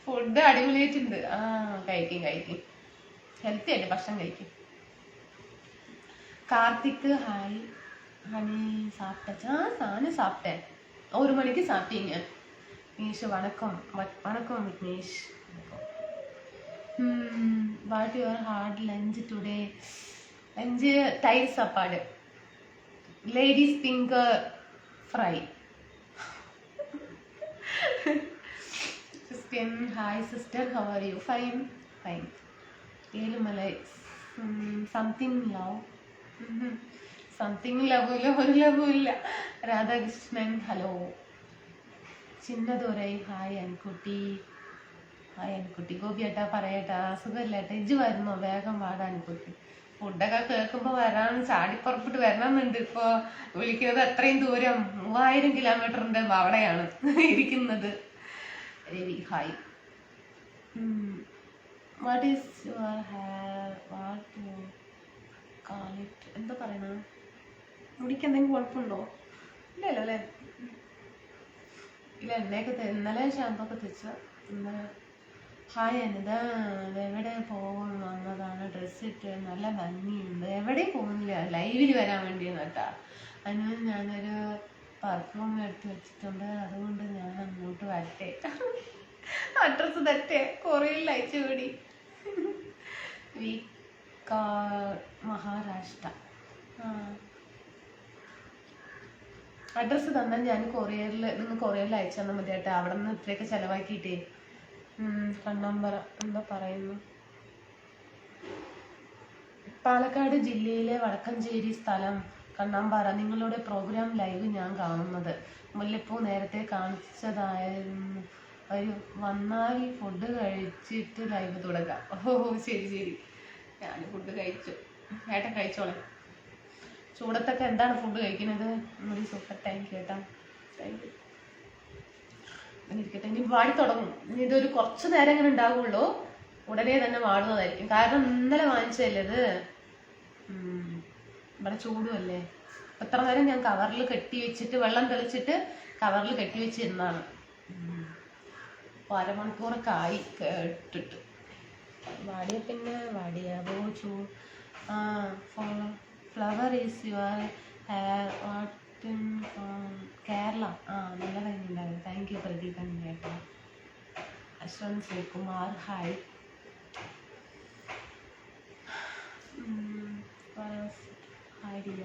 ഫുഡ് അടിപൊളിയായിട്ടുണ്ട്. കഴിക്കും. ഹെൽത്തി ആയിട്ട് ഭക്ഷണം കഴിക്കും. கார்த்திக்கு ஹாய். ஹனி சாப்பிட்டாச்சா? நானும் சாப்பிட்டேன், 1 மணிக்கு சாப்பிட்டீங்க. விக்னேஷ் வணக்கம். வணக்கம் Vignesh. What your hard lunch today? Lunch தயிர் சாப்பாடு, ladies finger fry. Christian hi sister, how are you? Fine. Elumalai something love. Something ലവില്ല, ഒരു ലവും ഇല്ല. രാധാകൃഷ്ണൻ ഹലോ. ചിന്നതുരൈ ഹായ് അൻകുട്ടി. ഗോപിയേട്ടാ പറയേട്ടാ, സുഖമല്ല ഏട്ടാ, ഇജ്ജ് വരുന്നോ? വേഗം വാടാ അൻകുട്ടി. ഫുഡൊക്കെ കേൾക്കുമ്പോൾ വരാൻ ചാടിപ്പുറപ്പെട്ട് വരണമെന്നുണ്ട്. ഇപ്പോൾ വിളിക്കുന്നത് അത്രയും ദൂരം, 3000 കിലോമീറ്ററിൻ്റെ അവിടെയാണ് ഇരിക്കുന്നത്. Ravi hi. What is your hair? What to call it? എന്താ പറയണ? മുടിക്ക് എന്തെങ്കിലും കുഴപ്പമുണ്ടോ? ഇല്ലല്ലോ അല്ലേ? ഇല്ല, എണ്ണയൊക്കെ ഇന്നലെ ഷാമ്പൊക്കെ തെച്ച. ഇന്നലെ ഹായ് അനിത. എവിടെ പോകും വന്നതാണ്, ഡ്രസ്സ് ഇട്ട് നല്ല ഭംഗിയുണ്ട്. എവിടെയും പോകുന്നില്ല, ലൈവിൽ വരാൻ വേണ്ടിയെന്ന് കേട്ടാ. അതിന് ഞാനൊരു പെർഫ്യൂം എടുത്ത് വെച്ചിട്ടുണ്ട്, അതുകൊണ്ട് ഞാൻ അങ്ങോട്ട് വരട്ടെ. അഡ്രസ്സ് തെറ്റേ, കൊറിയയിൽ അയച്ചു കൂടി. മഹാരാഷ്ട്ര. അഡ്രസ്സ് തന്നാൽ ഞാൻ നിങ്ങൾ കൊറിയറിൽ അയച്ചു തന്നാൽ മതി കേട്ടോ. അവിടെ നിന്ന് ഇത്രയൊക്കെ ചിലവാക്കിയിട്ടേ. കണ്ണമ്പറ എന്താ പറയുന്നു? പാലക്കാട് ജില്ലയിലെ വടക്കഞ്ചേരി സ്ഥലം കണ്ണമ്പാറ. നിങ്ങളുടെ പ്രോഗ്രാം ലൈവ് ഞാൻ കാണുന്നത്. മുല്ലപ്പൂ നേരത്തെ കാണിച്ചതായിരുന്നു. വന്നാൽ ഫുഡ് കഴിച്ചിട്ട് ലൈവ് തുടങ്ങാം. ശരി. ഞാൻ ഫുഡ് കഴിച്ചു. ഏട്ടൻ കഴിച്ചോളെ. ചൂടത്തൊക്കെ എന്താണ് ഫുഡ് കഴിക്കുന്നത്? സൂപ്പർ. താങ്ക് യു ഏട്ടാ, താങ്ക് യു. ഇരിക്കട്ടെ, ഇനി വാടി തുടങ്ങും. ഇനി ഇതൊരു കുറച്ച് നേരം ഇങ്ങനെ ഉണ്ടാവുള്ളൂ, ഉടനെ തന്നെ വാടുന്നതായിരിക്കും. കാരണം ഇന്നലെ വാങ്ങിച്ചതല്ലേ ഇത്. ഇവിടെ ചൂടുമല്ലേ. എത്ര നേരം ഞാൻ കവറിൽ കെട്ടി വെച്ചിട്ട്, വെള്ളം തെളിച്ചിട്ട് കവറിൽ കെട്ടി വെച്ചിരുന്നാണ്. അപ്പോൾ അരമണിക്കൂറൊക്കെ ആയി കേട്ടിട്ട്. വാടിയ പിന്നെ വാടിയാവോ? Flower is your hair what in Kerala. നല്ല ഭംഗിയുണ്ടായിരുന്നു. താങ്ക് യു പ്രദീപൻ കേട്ടോ. Ashwanth Sreekumar hi. Hi Riya.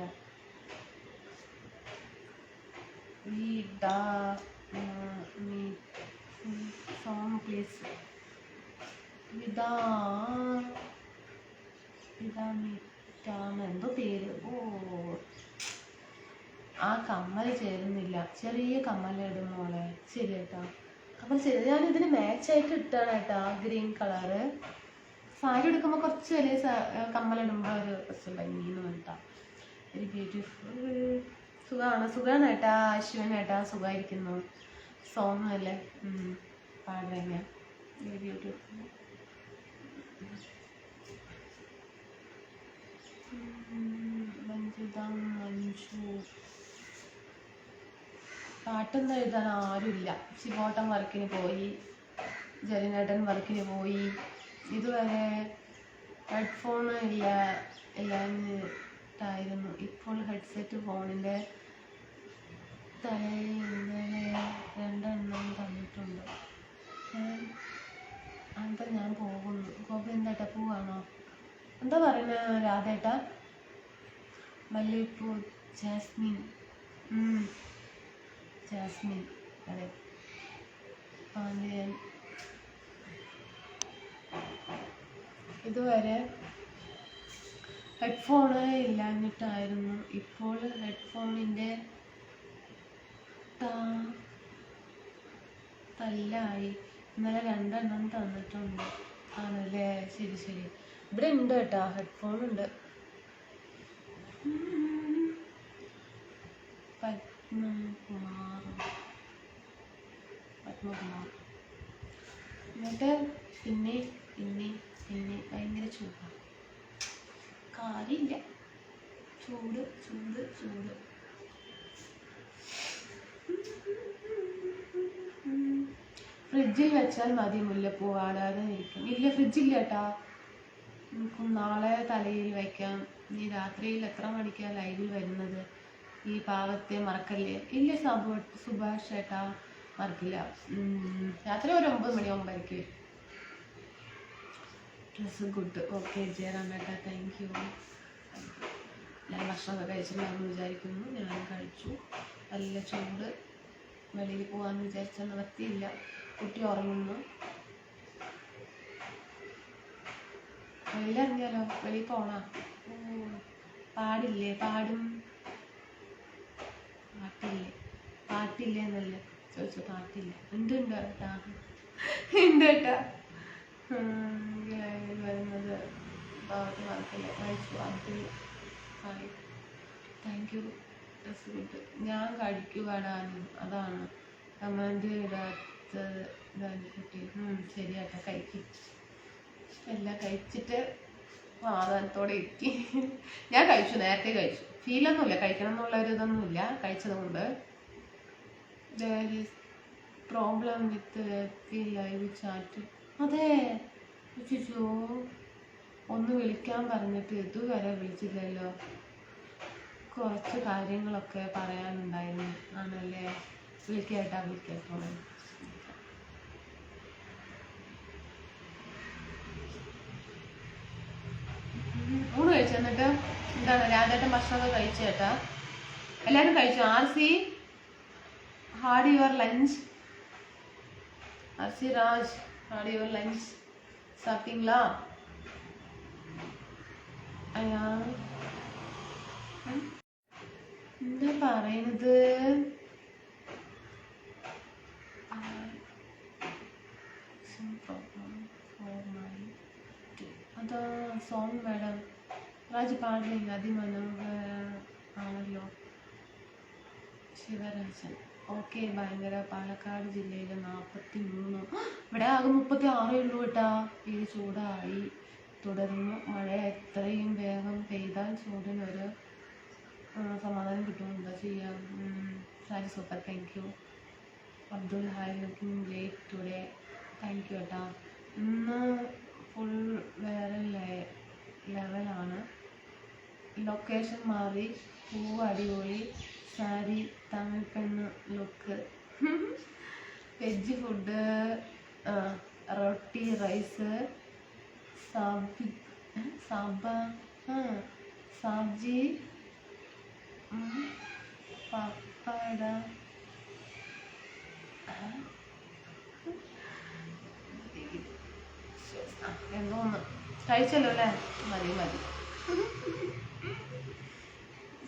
Song please. എന്തോ പേര്. ആ കമ്മൽ ചേരുന്നില്ല, ചെറിയ കമ്മലിടും മോളെ. ശരി കേട്ടോ, കമ്മൽ ശരി. ഞാൻ ഇതിന് മാച്ചായിട്ട് ഇട്ടാണ് കേട്ടോ, ഗ്രീൻ കളറ്. സാരി എടുക്കുമ്പോൾ കുറച്ച് വലിയ കമ്മലിടുമ്പോൾ ഒരു കുറച്ച് ഭംഗിന്ന് കേട്ടോ. Very beautiful. സുഖമാണ് കേട്ടാ. അശ്വിൻ കേട്ടാ സുഖമായിരിക്കുന്നു. സോങ് അല്ലേ പാടുക. Very beautiful. മഞ്ജു പാട്ടൊന്നും എഴുതാൻ ആരുമില്ല. ശിവോട്ടൻ വർക്കിന് പോയി, ജലിനേട്ടൻ വർക്കിന് പോയി. ഇതുവരെ ഹെഡ്ഫോൺ ഇല്ല ഇല്ലാഞ്ഞിട്ടായിരുന്നു. ഇപ്പോൾ ഹെഡ്സെറ്റ് ഫോണിൻ്റെ തലയിൽ ഇന്നലെ 2 എണ്ണം തന്നിട്ടുണ്ട്. എന്താ ഞാൻ പോകുന്നു. ഗോപി എന്താ പോവാണോ? എന്താ പറയുന്നത് രാധേട്ടാ? മല്ലിപ്പൂ ജാസ്മിൻ. ജാസ്മിൻ അതെ. പാണ്ഡ്യൻ. ഇതുവരെ ഹെഡ്ഫോണ് ഇല്ലാഞ്ഞിട്ടായിരുന്നു. ഇപ്പോൾ ഹെഡ്ഫോണിൻ്റെ തല്ലായി. ഇന്നലെ 2 എണ്ണം തന്നിട്ടുണ്ട്. ആണല്ലേ, ശരി ശരി. ഇവിടെ ഉണ്ട് കേട്ടോ, ഹെഡ്ഫോൺ ഉണ്ട്. പത്മകുമാർ. എന്നിട്ട് പിന്നെ ഭയങ്കര ചൂടാണ്. കാര്യമില്ല, ചൂട് ചൂട് ചൂട്. ഫ്രിഡ്ജിൽ വെച്ചാൽ മതി മുല്ലപ്പൂ വാടാതെ ഇരിക്കും. ഇല്ല, ഫ്രിഡ്ജില്ല കേട്ടാ. നാളെ തലയിൽ വയ്ക്കാം. നീ രാത്രിയിൽ എത്ര മണിക്കാണ് ലൈവിൽ വരുന്നത്? ഈ പാവത്തെ മറക്കല്ലേ. ഇല്ല സുഭാഷ് ചേട്ടാ, മറക്കില്ല. രാത്രി ഒരു 9 മണി 9:30 വരും. Dress good. ഓക്കെ ജയറാമേട്ടാ, താങ്ക് യു. ഞാൻ ഭക്ഷണമൊക്കെ കഴിച്ചില്ലാന്ന് വിചാരിക്കുന്നു. ഞാൻ കഴിച്ചു. നല്ല ചൂട്. വെളിയിൽ പോകാമെന്ന് വിചാരിച്ചാൽ നിവർത്തിയില്ല. കുട്ടി ഉറങ്ങുന്നു. വെളിയിലിറങ്ങിയാലോ? വെളിയിൽ പോണ? പാടില്ലേ? പാട്ടില്ലേ എന്നല്ലേ ചോദിച്ചു. പാട്ടില്ല. ഉണ്ട് കേട്ടാ, ഉണ്ട് കേട്ടാ. വരുന്നത് ഭാഗത്ത് മറക്കില്ല. കഴിച്ചു പാട്ടില്ല. Thank you. ഡ്രസ് കിട്ടും. ഞാൻ കഴിക്കുവാടാനും അതാണ് കമൻറ്റ് ഇടാത്തത്. കുട്ടി ശരിയാട്ടോ, കഴിക്കും. എല്ലാം കഴിച്ചിട്ട് സമാധാനത്തോടെ ഇരിക്കും. ഞാൻ കഴിച്ചു, നേരത്തെ കഴിച്ചു. ഫീലൊന്നുമില്ല, കഴിക്കണം എന്നുള്ളൊരിതൊന്നുമില്ല. കഴിച്ചത് കൊണ്ട് പ്രോബ്ലം വിത്ത് ലൈവ് ചാറ്റ്. അതെ, ചോ ഒന്ന് വിളിക്കാൻ പറഞ്ഞിട്ട് ഇതുവരെ വിളിച്ചില്ലല്ലോ. കുറച്ച് കാര്യങ്ങളൊക്കെ പറയാനുണ്ടായിരുന്നു. ആണല്ലേ, വിളിക്കാട്ടോ. ഊണ് കഴിച്ചു. എന്നിട്ട് എന്താണ് രാധേട്ടൻ ഭക്ഷണമൊക്കെ കഴിച്ചു കേട്ടാ. എല്ലാവരും കഴിച്ചു. RC had your lunch. RC Raj had your lunch. സാപ്പിங்களா? അയ്യാ എന്താ പറയുന്നത്? അതാ സോങ് മാഡം രാജ് പാടില്ല. അതിമനോഹര ആണല്ലോ. ശിവരാജൻ. ഓക്കെ. ഭയങ്കര. പാലക്കാട് ജില്ലയിൽ 43. ഇവിടെ ആകെ 36 ഉള്ളൂ കേട്ടാ. ഈ ചൂടായി തുടരുന്നു. മഴ എത്രയും വേഗം പെയ്താൽ ചൂടിനൊരു സമാധാനം കിട്ടും. എന്താ ചെയ്യാം. Sari super. Thank you. Abdul hi. Looking great today. Thank you കേട്ടാ. ഇന്ന് ഫുൾ വേറെ ലെവലാണ്. ലൊക്കേഷൻ മാറി. പൂവ് അടിപൊളി. സാരി തമിഴ് പെണ്ണ് ലുക്ക്. വെജ് ഫുഡ് റൊട്ടി റൈസ് സബ്ജി പപ്പട. എന്തോന്ന് കഴിച്ചല്ലോ അല്ലേ? മതി.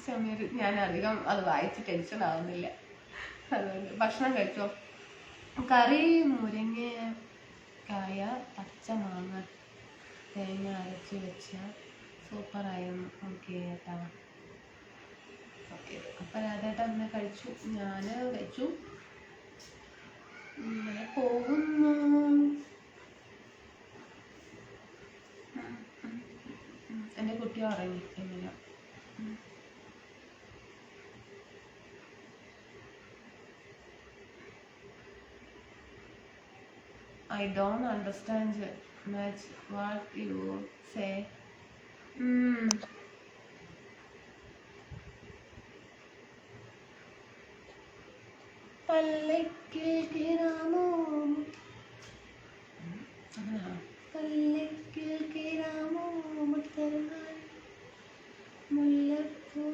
സമയത്ത് ഞാൻ അധികം അത് വായിച്ച് ടെൻഷൻ ആവുന്നില്ല. അതുകൊണ്ട് ഭക്ഷണം കഴിച്ചോ? കറി മുരിങ്ങക്കായ പച്ചമാങ്ങ തേങ്ങ അരച്ച് വെച്ച സൂപ്പറായിരുന്നു. ഓക്കെ ഏട്ടാ. ഓക്കെ. അപ്പം രാധേട്ടാ പിന്നെ കഴിച്ചു. ഞാൻ കഴിച്ചു. ഇങ്ങനെ പോകുന്നു. എൻ്റെ കുട്ടി ഉറങ്ങി. എങ്ങനെ? I don't understand much what you say. പല്ലക്കിൽ കിരാമോ പല്ലക്കിൽ കിരാമോ മുത്തരങ്ങൾ മുല്ലപ്പൂ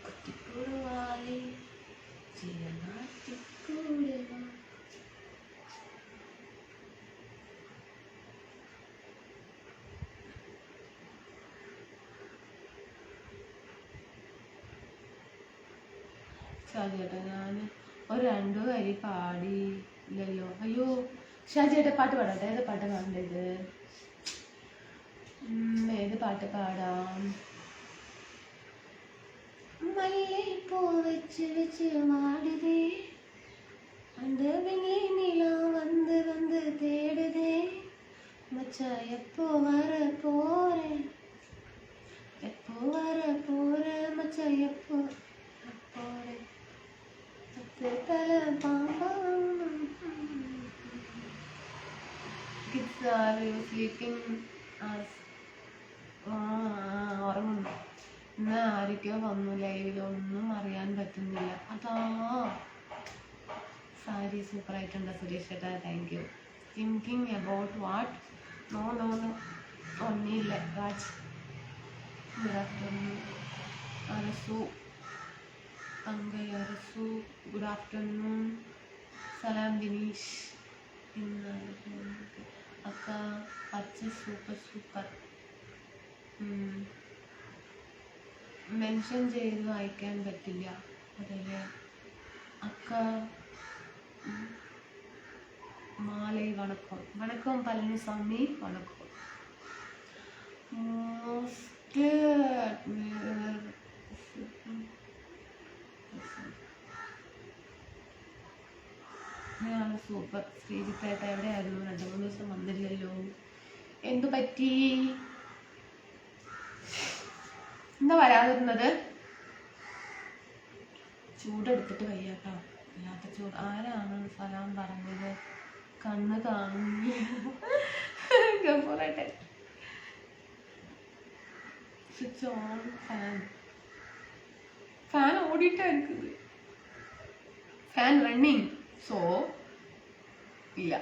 കുത്തിക്കുടുവായി ചിരനാട്ടിക്കൂടെ ഷാജേട്ടാ ഞാൻ ഒരു 2 വരി പാടിയില്ലല്ലോ. അയ്യോ ഷാജേട്ടാ പാട്ട് പാടട്ടെ. ഏത് പാട്ട് പാടേണ്ടത്? ഏത് പാട്ട് പാടാം? മല്ലിപ്പൂ വെച്ച് വെച്ച് മാടുതേ அந்த நிலா வந்து வந்து தேடுதே மச்சா எப்போ வர போறேன் எப்போ வர போறேன் மச்சா எப்போ போறேன் தல பாம்பா കിഡ്സ് ആർ സ്ലീപ്പിംഗ് ഉറങ്ങുന്നു. ഇന്ന് ആരൊക്കെയോ വന്നു ലൈവിലൊന്നും അറിയാൻ പറ്റുന്നില്ല. അതാ സാരി സൂപ്പറായിട്ടുണ്ട് സുരേഷ് ചേട്ടാ, thank you. Thinking about what? No no no ഒന്നുമില്ല. Raj good afternoon. അരസു തങ്കൈ അരസു ഗുഡ് ആഫ്റ്റർനൂൺ. സലാം ദിനീഷ്. അക്ക അച്ഛ സൂപ്പർ സൂപ്പർ. മെൻഷൻ ചെയ്ത് വായിക്കാൻ പറ്റില്ല. അതല്ലേ അക്ക. மாலை வணக்கம். வணக்கம் பழனிசாமி. வணக்கம். സൂപ്പർ. ശ്രീജിത്തേട്ട എവിടെയായിരുന്നു? 2-3 ദിവസം വന്നില്ലല്ലോ. എന്തു പറ്റി? എന്താ വരാതിരുന്നത്? ചൂടെടുത്തിട്ട് വയ്യാട്ടോ. അല്ലാത്ത ചൂട്. ആരാണ് സലാം പറഞ്ഞത്? കണ്ണ് കാണുന്നില്ല. Switch on. ഫാൻ ഓടിയിട്ടായിരിക്കും. Fan running. സോ ഇല്ല.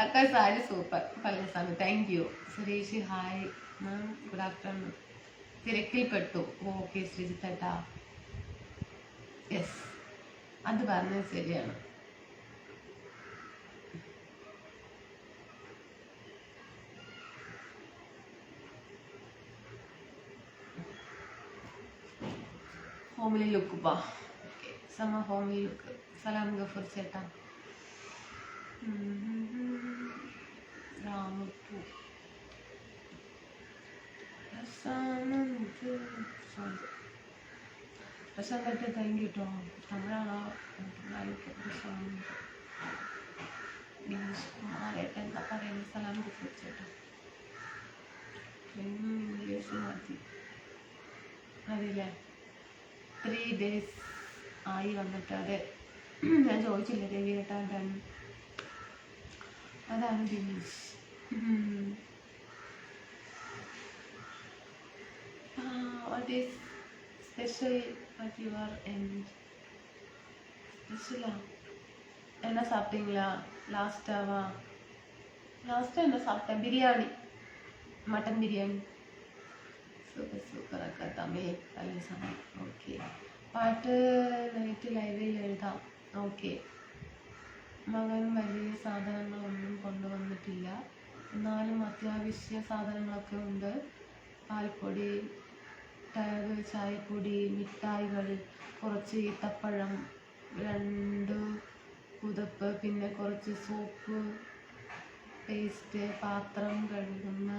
അക്ക sari super. Palaniswamy thank you. Suresh hi ma'am good afternoon. തിരക്കിൽപ്പെട്ടു. ഓക്കെ ശ്രീജിത്തേട്ടാ. യെസ് അത് പറഞ്ഞത് ശരിയാണ്. ഹോംലി ലുക്ക് ബാ. ഓക്കെ സമ ഹോംലി ലുക്ക്. സലാം ഗഫൂർ ചേട്ടാ. രാമപ്പൂ പ്രശാന്ത് താങ്ക് യു കേട്ടോ. തമിഴാണോ കുമാരേട്ട എന്താ പറയുന്നത്? സലാം ഗഫൂർ ചേട്ടാ. ഇംഗ്ലീഷ് മതി അതില്ലേ? 3 days ആയി വന്നിട്ട്. അതെ ഞാൻ ചോദിച്ചില്ലേ രവി ഏട്ടാൻ. അതാണ് Dineesh. What is special at your end? ஸ்பெஷலா என்ன சாப்பிட்டீங்களா லாஸ்ட்டாவா? லாஸ்ட்டாக என்ன சாப்பிட்டேன்? Biryani, mutton biryani. Super super അക്ക. തമിഴ് പളനിസ്വാമി. ഓക്കെ പാട്ട് നൈറ്റ് ലൈവിൽ എഴുതാം. ഓക്കെ. മകൻ വലിയ സാധനങ്ങളൊന്നും കൊണ്ടുവന്നിട്ടില്ല, എന്നാലും അത്യാവശ്യ സാധനങ്ങളൊക്കെ ഉണ്ട്. പാൽപ്പൊടി, ടയർ, ചായപ്പൊടി, മിഠായികൾ, കുറച്ച് ഈത്തപ്പഴം, 2 പുതപ്പ്, പിന്നെ കുറച്ച് സോപ്പ്, പേസ്റ്റ്, പാത്രം കഴുകുന്ന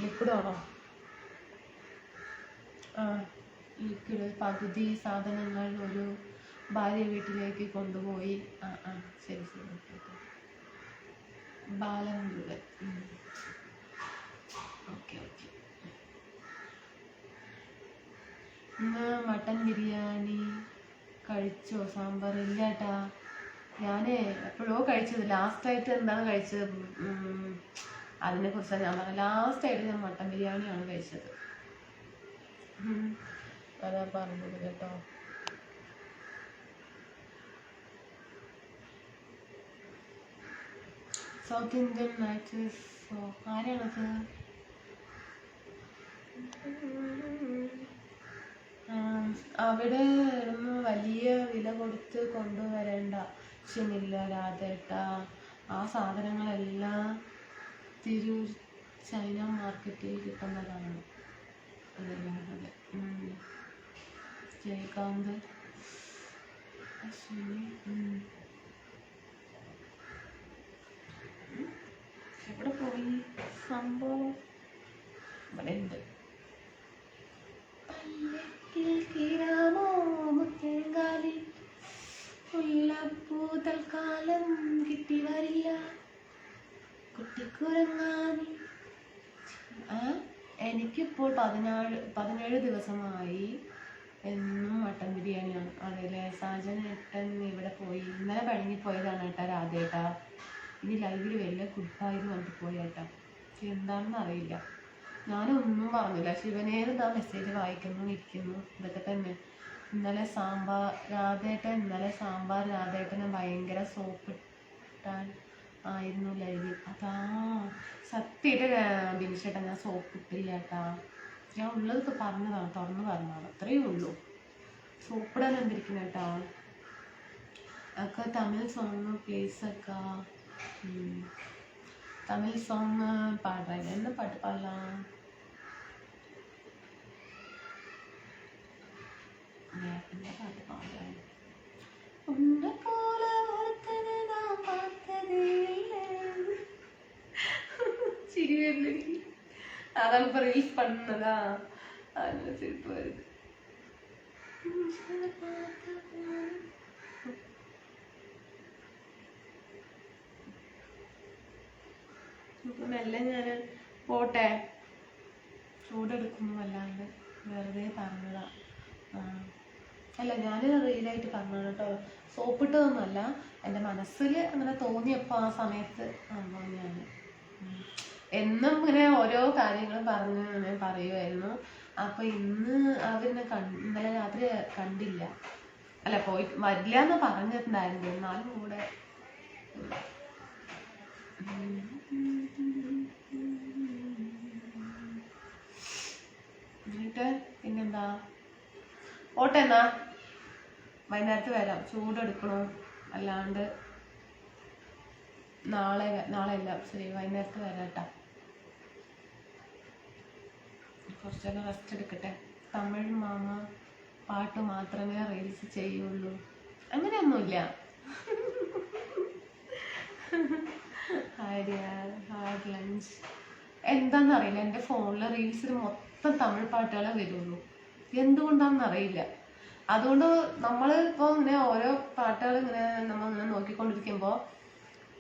ലിക്വിഡാണോ? ലിക്വിഡ്. പകുതി സാധനങ്ങൾ ഒരു ഭാര്യ വീട്ടിലേക്ക് കൊണ്ടുപോയി. ശരി ശരി. ബാലൻ മുഴുവൻ. Okay okay. ഇന്ന് മട്ടൻ ബിരിയാണി കഴിച്ചോ സാമ്പാർ? ഇല്ല ഏട്ടാ, ഞാൻ എപ്പോഴോ കഴിച്ചത്. ലാസ്റ്റായിട്ട് എന്താണ് കഴിച്ചത് അതിനെ കുറിച്ചാണ് ഞാൻ പറഞ്ഞത്. ലാസ്റ്റായിട്ട് ഞാൻ മട്ടൻ ബിരിയാണിയാണ് കഴിച്ചത്. അതാ പറഞ്ഞത് കേട്ടോ. South Indian matches. ആരാണത്? അവിടെ വലിയ വില കൊടുത്ത് കൊണ്ടുവരേണ്ട ആവശ്യമില്ല രാധേട്ട. ആ സാധനങ്ങളെല്ലാം തിരൂർ ചൈന മാർക്കറ്റിൽ കിട്ടുന്നതാണ്. അതെ. ജയകാന്ത് അശ്വിനി. എവിടെ പോയി സംഭവം? ഇവിടെ ഉണ്ട്. തൽക്കാലം കിട്ടി വരില്ല കുട്ടിക്കുരങ്ങാനി. എനിക്കിപ്പോൾ 17 ദിവസമായി എന്നും മട്ടൻ ബിരിയാണിയാണ്. അതേല്ലേ, സാജൻ ഏട്ടൻ ഇവിടെ പോയി. ഇന്നലെ പഴങ്ങിപ്പോയതാണ് ഏട്ടാ രാധേട്ടാ. ഇനി ലൈവിൽ വലിയ ഗുഡ് ബൈ എന്ന് പറഞ്ഞിട്ട് പോയി ഏട്ടാ. എന്താണെന്ന് അറിയില്ല. ഞാനൊന്നും പറഞ്ഞില്ല. ശിവനേതാ മെസ്സേജ് വായിക്കുന്നു ഇരിക്കുന്നു, ഇതൊക്കെ തന്നെ. ഇന്നലെ സാമ്പാർ രാധേട്ടനെ ഭയങ്കര സോപ്പിട്ടാൻ ആയിരുന്നു ലൈവിൽ. അതാ സത്യമായിട്ട് ബിനിച്ചേട്ടാ, ഞാൻ സോപ്പിട്ടില്ല ഏട്ടാ. ഞാൻ ഉള്ളതൊക്കെ പറഞ്ഞതാണ്, തുറന്ന് പറഞ്ഞതാണ്, അത്രയേ ഉള്ളൂ. സോപ്പിടാൻ എന്തിരിക്കുന്നു ഏട്ടാ. ഒക്കെ തമിഴ് സോങ് പ്ലീസ് ഒക്കെ. തമിഴ് സോങ് പാടുறேன். என்ன பாட்டு பாடலாம்? என்ன பாட்டு பாடுறேன்? உன்னை போல ஒருத்தனை நான் பார்த்ததே இல்லை. சிரி வருது. அதான் இப்போ ரீல்ஸ் பண்ணதா, அதனால சிரிப்பு வருது. മെല്ലെ ഞാൻ പോട്ടെ, ചൂടെടുക്കുന്നു അല്ലാണ്ട് വെറുതെ പറഞ്ഞതാ. അല്ല, ഞാൻ റിയലായിട്ട് പറഞ്ഞതാണ് കേട്ടോ, സോപ്പിട്ടതൊന്നുമല്ല. എൻ്റെ മനസ്സിൽ അങ്ങനെ തോന്നിയപ്പോൾ ആ സമയത്ത് ഞാൻ എന്നും ഇങ്ങനെ ഓരോ കാര്യങ്ങളും പറഞ്ഞ് പറയുമായിരുന്നു. അപ്പോൾ ഇന്ന് അവരിനെ ഇന്നലെ രാത്രി കണ്ടില്ല. അല്ല, പോയി വരില്ല എന്ന് പറഞ്ഞിട്ടുണ്ടായിരുന്നു. എന്നാലും കൂടെ എന്നിട്ട് പിന്നെന്താ, ഓട്ടെ എന്നാ വൈകുന്നേരത്ത് വരാം. ചൂടെടുക്കണോ, അല്ലാണ്ട് നാളെ അല്ല, ശരി വൈകുന്നേരത്ത് വരാം കേട്ടോ. കുറച്ചൊക്കെ റെസ്റ്റ് എടുക്കട്ടെ. തമിഴ് മാമ പാട്ട് മാത്രമേ റീൽസ് ചെയ്യുള്ളൂ. അങ്ങനെയൊന്നുമില്ല. ഹാർഡ് ലഞ്ച് എന്താണെന്നറിയില്ല. എൻ്റെ ഫോണിൽ റീൽസിൽ മൊത്തം തമിഴ് പാട്ടുകളെ വരുള്ളൂ. എന്തുകൊണ്ടാണെന്ന് അറിയില്ല. അതുകൊണ്ട് നമ്മൾ ഇപ്പോൾ ഇങ്ങനെ ഓരോ പാട്ടുകൾ ഇങ്ങനെ നമ്മളിങ്ങനെ നോക്കിക്കൊണ്ടിരിക്കുമ്പോൾ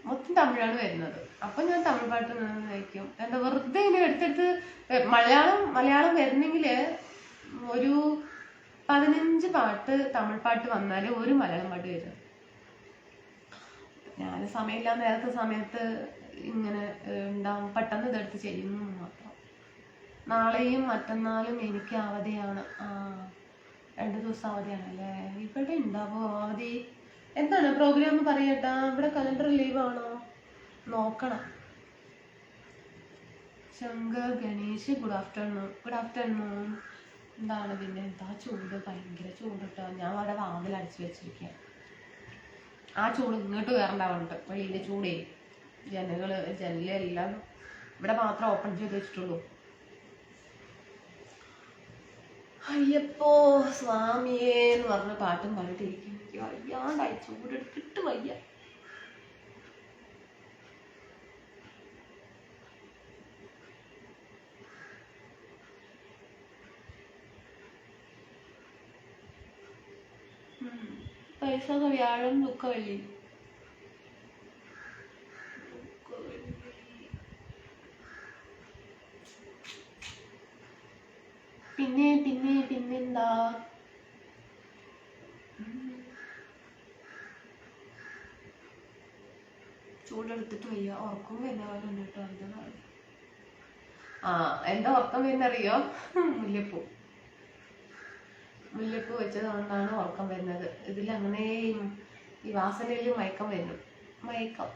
മൊത്തം തമിഴാണ് വരുന്നത്. അപ്പം ഞാൻ തമിഴ് പാട്ട് നയിക്കും. എന്താ വെറുതെ ഇങ്ങനെ എടുത്തെടുത്ത് മലയാളം വരുന്നെങ്കിൽ ഒരു 15 പാട്ട് തമിഴ് പാട്ട് വന്നാൽ ഒരു മലയാളം പാട്ട് വരും. ഞാൻ സമയമില്ലാത്ത നേരത്തെ സമയത്ത് ഇങ്ങനെ ഉണ്ടാവും, പെട്ടെന്ന് ഇതെടുത്ത് ചെയ്യുന്നു മാത്രം. നാളെയും മറ്റന്നാളും എനിക്ക് അവധിയാണ്. 2 ദിവസം അവധിയാണല്ലേ. ഇവിടെ ഉണ്ടാവോ അവധി? എന്താണ് പ്രോഗ്രാം പറയട്ടാ. ഇവിടെ കലണ്ടർ ലീവാണോ നോക്കണം. Shankar Ganesh good afternoon. എന്താണ് പിന്നെ എന്താ ചൂട്, ഭയങ്കര ചൂട് കേട്ടോ. ഞാൻ അവിടെ വാതിൽ അടച്ചു വെച്ചിരിക്കുക. ആ ചൂട് ഇങ്ങോട്ട് കയറണ്ടാവുന്നുണ്ട്. വെളിയിലെ ചൂടേ, ജനലെല്ലാം ഇവിടെ മാത്രം ഓപ്പൺ ചെയ്ത് വെച്ചിട്ടുള്ളൂ. അയ്യപ്പോ സ്വാമിയേ എന്ന് പറഞ്ഞ പാട്ടും പാടിട്ടിരിക്കും. എനിക്ക് വയ്യാണ്ടായി, ചൂടെടുത്തിട്ട് വയ്യ. പൈസ വ്യാഴം ദുഃഖവെള്ളി. പിന്നെന്താ ചൂടെടുത്തിട്ട് വയ്യ, ഉറക്കം വരുന്ന പോലെ ഉണ്ട് കേട്ടോ. എന്താണ് എന്താ ഉറക്കം വരുന്നറിയോ? മുല്ലപ്പൂ വെച്ചത് കൊണ്ടാണ് ഉറക്കം വരുന്നത്. ഇതിലങ്ങനെ ഈ വാസനയിൽ മയക്കം വരുന്നു. മയക്കം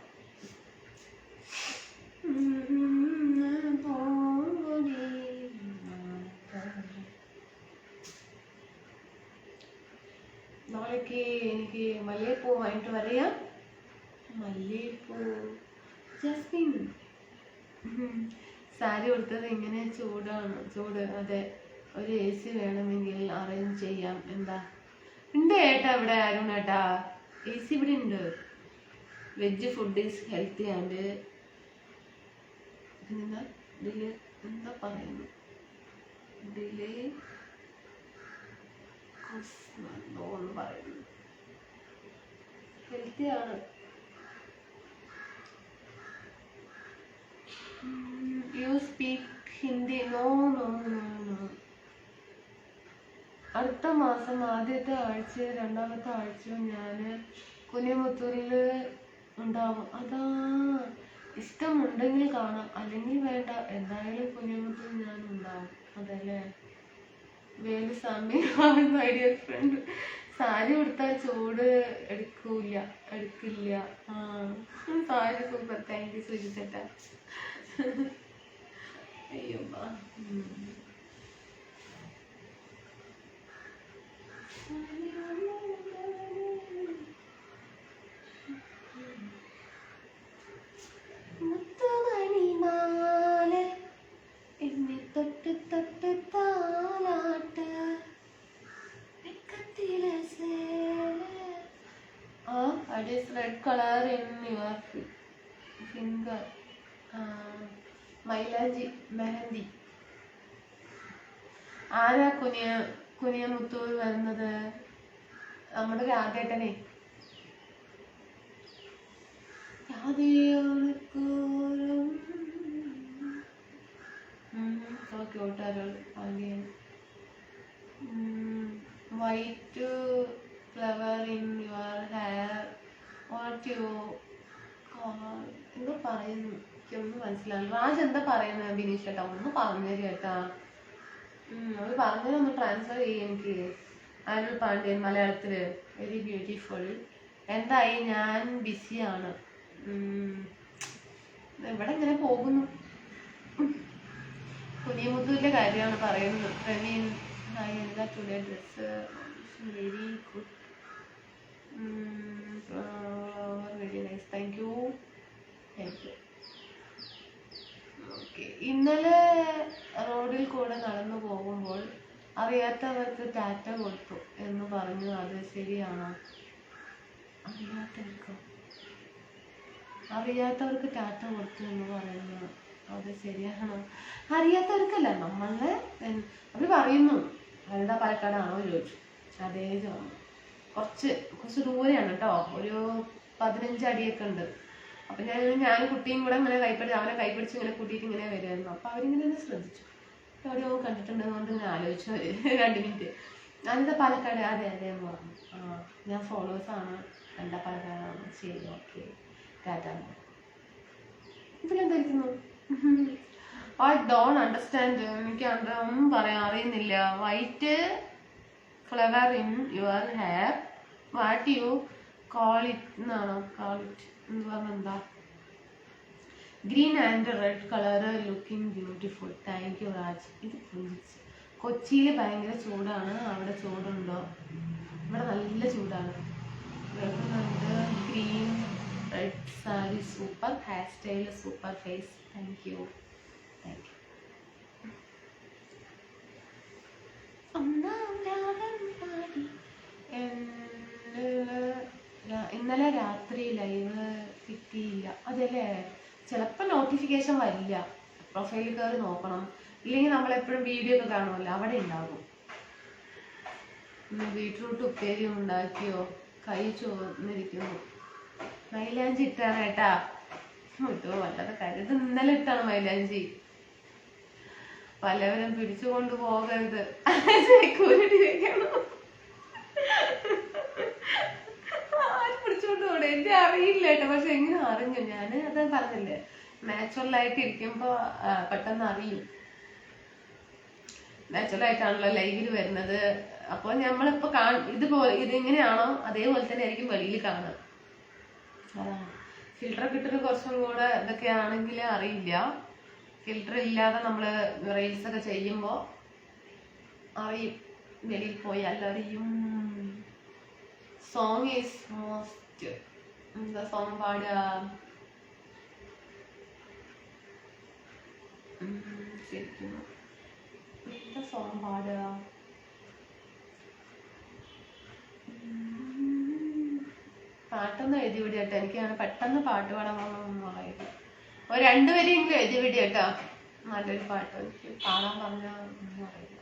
നാളേക്ക് എനിക്ക് മല്ലിகைப்பூ വാങ്ങിട്ട് വരിക. മല്ലിகைപ്പൂ ജാസ്മിൻ സാരി കൊടുത്തത് ഇങ്ങനെ ചൂട്. അതെ, ഒരു AC വേണമെങ്കിൽ അറേഞ്ച് ചെയ്യാം. എന്താ ഉണ്ട് ഏട്ടാ ഇവിടെ? അരുണേട്ടാ AC ഇവിടെ ഉണ്ട്. Veg food is healthy and എന്താ പറയുന്നു, ഡിലേ എന്ന് പറയുന്നു. ഹെൽത്തി ആണ്. You speak Hindi? നോ. അടുത്ത മാസം ആദ്യത്തെ ആഴ്ചയോ രണ്ടാമത്തെ ആഴ്ചയോ ഞാൻ കുനിമുത്തൂരിൽ ഉണ്ടാവും. അതാ, ഇഷ്ടമുണ്ടെങ്കിൽ കാണാം, അല്ലെങ്കിൽ വേണ്ട. എന്തായാലും കുനിമുത്തൂരിൽ ഞാൻ ഉണ്ടാവും. അതല്ലേ Velusamy my dear friend. Sari കൊടുത്താൽ ചൂട് എടുക്കില്ല. സാരി സൂപ്പർ. താങ്ക് യു സുജിത്തേട്ടാ. അയ്യോ മുത്തുമണിമാല എന്നെ തൊട്ട് താലാട്ട് that is red color in your finger. Mehndi. ആരാ കുനിയമുത്തൂർ വരുന്നത്? നമ്മുടെ രാധേട്ടനെ. White flower in your hair. What you എന്തോ പറയുന്നു, എനിക്കൊന്നും മനസ്സിലാവില്ല. രാജ് എന്താ പറയുന്നത് ബിനീഷ് ചേട്ടാ? ഒന്ന് പറഞ്ഞു തരും കേട്ടാ. അത് പറഞ്ഞതൊന്ന് ട്രാൻസ്ഫർ ചെയ്യും എനിക്ക്. അരുൾ പാണ്ഡ്യൻ മലയാളത്തില്. Very beautiful. എന്തായി? ഞാൻ ബിസിയാണ്. ഇവിടെ ഇങ്ങനെ പോകുന്നു. കുനിയമുത്തൂരിന്റെ കാര്യമാണ് പറയുന്നത്. പ്രവീൺ ഹായ്, എന്താ today dress? Very good, very nice, thank U. Okay. ഇന്നലെ റോഡിൽ കൂടെ നടന്നു പോകുമ്പോൾ അറിയാത്തവർക്ക് ടാറ്റ കൊടുത്തു എന്ന് പറഞ്ഞു. അത് ശരിയാണോ? അറിയാത്തവർക്ക് ടാറ്റ കൊടുത്തു എന്ന് പറയുന്നത് അത് ശരിയാണോ? അറിയാത്തവർക്കല്ല, നമ്മളെ അവർ പറയുന്നു. എന്താ പാലക്കാടാണോ ചോദിച്ചു. അതേ ചോദിച്ചു. കുറച്ച് ദൂരെയാണ് കേട്ടോ. ഒരു 15 അടിയൊക്കെ ഉണ്ട്. അപ്പം ഞാൻ കുട്ടിയും കൂടെ ഇങ്ങനെ അവനെ കൈപ്പിടിച്ച് ഇങ്ങനെ കൂട്ടിയിട്ട് ഇങ്ങനെ വരുമായിരുന്നു. അപ്പം അവരിങ്ങനെ ഒന്ന് ശ്രദ്ധിച്ചു. എവിടെയോ കണ്ടിട്ടുണ്ടെന്നുകൊണ്ട് ഇങ്ങനെ ആലോചിച്ചു 2 മിനിറ്റ്. ഞാനിതാ പാലക്കാട്. അതെ എന്ന് പറഞ്ഞു. ഞാൻ ഫോളോവേഴ്സാണ്. എന്താ പാലക്കാടാണ്? ശരി, ഓക്കെ, ടാറ്റാണ്. ഇതിലെന്തായിരിക്കുന്നു? I don't understand. എനിക്ക് ഒന്നും പറയാൻ അറിയുന്നില്ല. White flower in your hair. What you call it എന്നാണോ? കോൾ ഇറ്റ് എന്ന് പറഞ്ഞാൽ എന്താ? Green and red colour looking beautiful. Thank you Raj. ഇത് കൊച്ചിയിൽ ഭയങ്കര ചൂടാണ്. അവിടെ ചൂടുണ്ടോ? ഇവിടെ നല്ല ചൂടാണ്. Green red sari super. Hair style super. Face thank you. ഇന്നലെ രാത്രി ലൈവ് കിട്ടിയില്ല. അതല്ലേ, ചിലപ്പോൾ നോട്ടിഫിക്കേഷൻ വരില്ല. പ്രൊഫൈലിൽ കയറി നോക്കണം. ഇല്ലെങ്കിൽ നമ്മളെപ്പോഴും വീഡിയോ ഒക്കെ കാണുമല്ലോ, അവിടെ ഉണ്ടാകും. ബീട്രൂട്ട് ഉപ്പേരി ഉണ്ടാക്കിയോ? കൈ ചോർന്നിരിക്കുന്നു. മൈലാഞ്ചി ഇട്ടാണ് കേട്ടാ. ഇട്ടോ വല്ലത് കരുത്. ഇന്നലെ ഇട്ടാണ് മൈലാഞ്ചി. പലവരും പിടിച്ചുകൊണ്ട് പോകരുത്. ആരും പിടിച്ചുകൊണ്ട് അറിഞ്ഞൂടെ, എനിക്ക് അറിയില്ല കേട്ടോ. പക്ഷെ എങ്ങനെ അറിഞ്ഞു? ഞാൻ അത് പറഞ്ഞില്ലേ, നാച്ചുറലായിട്ട് ഇരിക്കുമ്പോ പെട്ടെന്ന് അറിയും. നാച്ചുറലായിട്ടാണല്ലോ ലൈവിൽ വരുന്നത്. അപ്പോൾ നമ്മളിപ്പോ ഇതുപോലെ ഇതെങ്ങനെയാണോ അതേപോലെ തന്നെ ആയിരിക്കും വെളിയിൽ കാണുക. അതാണ് ഫിൽട്ടർ കിട്ടുന്ന കുറച്ചും കൂടെ ഇതൊക്കെ ആണെങ്കിൽ അറിയില്ല. ഫിൽട്ടർ ഇല്ലാതെ നമ്മള് റീൽസ് ഒക്കെ ചെയ്യുമ്പോ അറിയും, വെളിയിൽ പോയാൽ അറിയും. Song is most. എന്താ സോങ് പാടുക? ശരിക്കും എന്താ സോങ് പാടുക? പാട്ടൊന്നും എഴുതി വിടിയട്ടോ. എനിക്ക് അങ്ങനെ പെട്ടെന്ന് പാട്ട് പാടാനൊന്നും അറിയില്ല. ഒരു 2 വരെയെങ്കിലും എഴുതി വിടിയട്ടോ. നല്ലൊരു പാട്ട് എനിക്ക് പാടാൻ പറഞ്ഞാൽ ഒന്നും അറിയില്ല.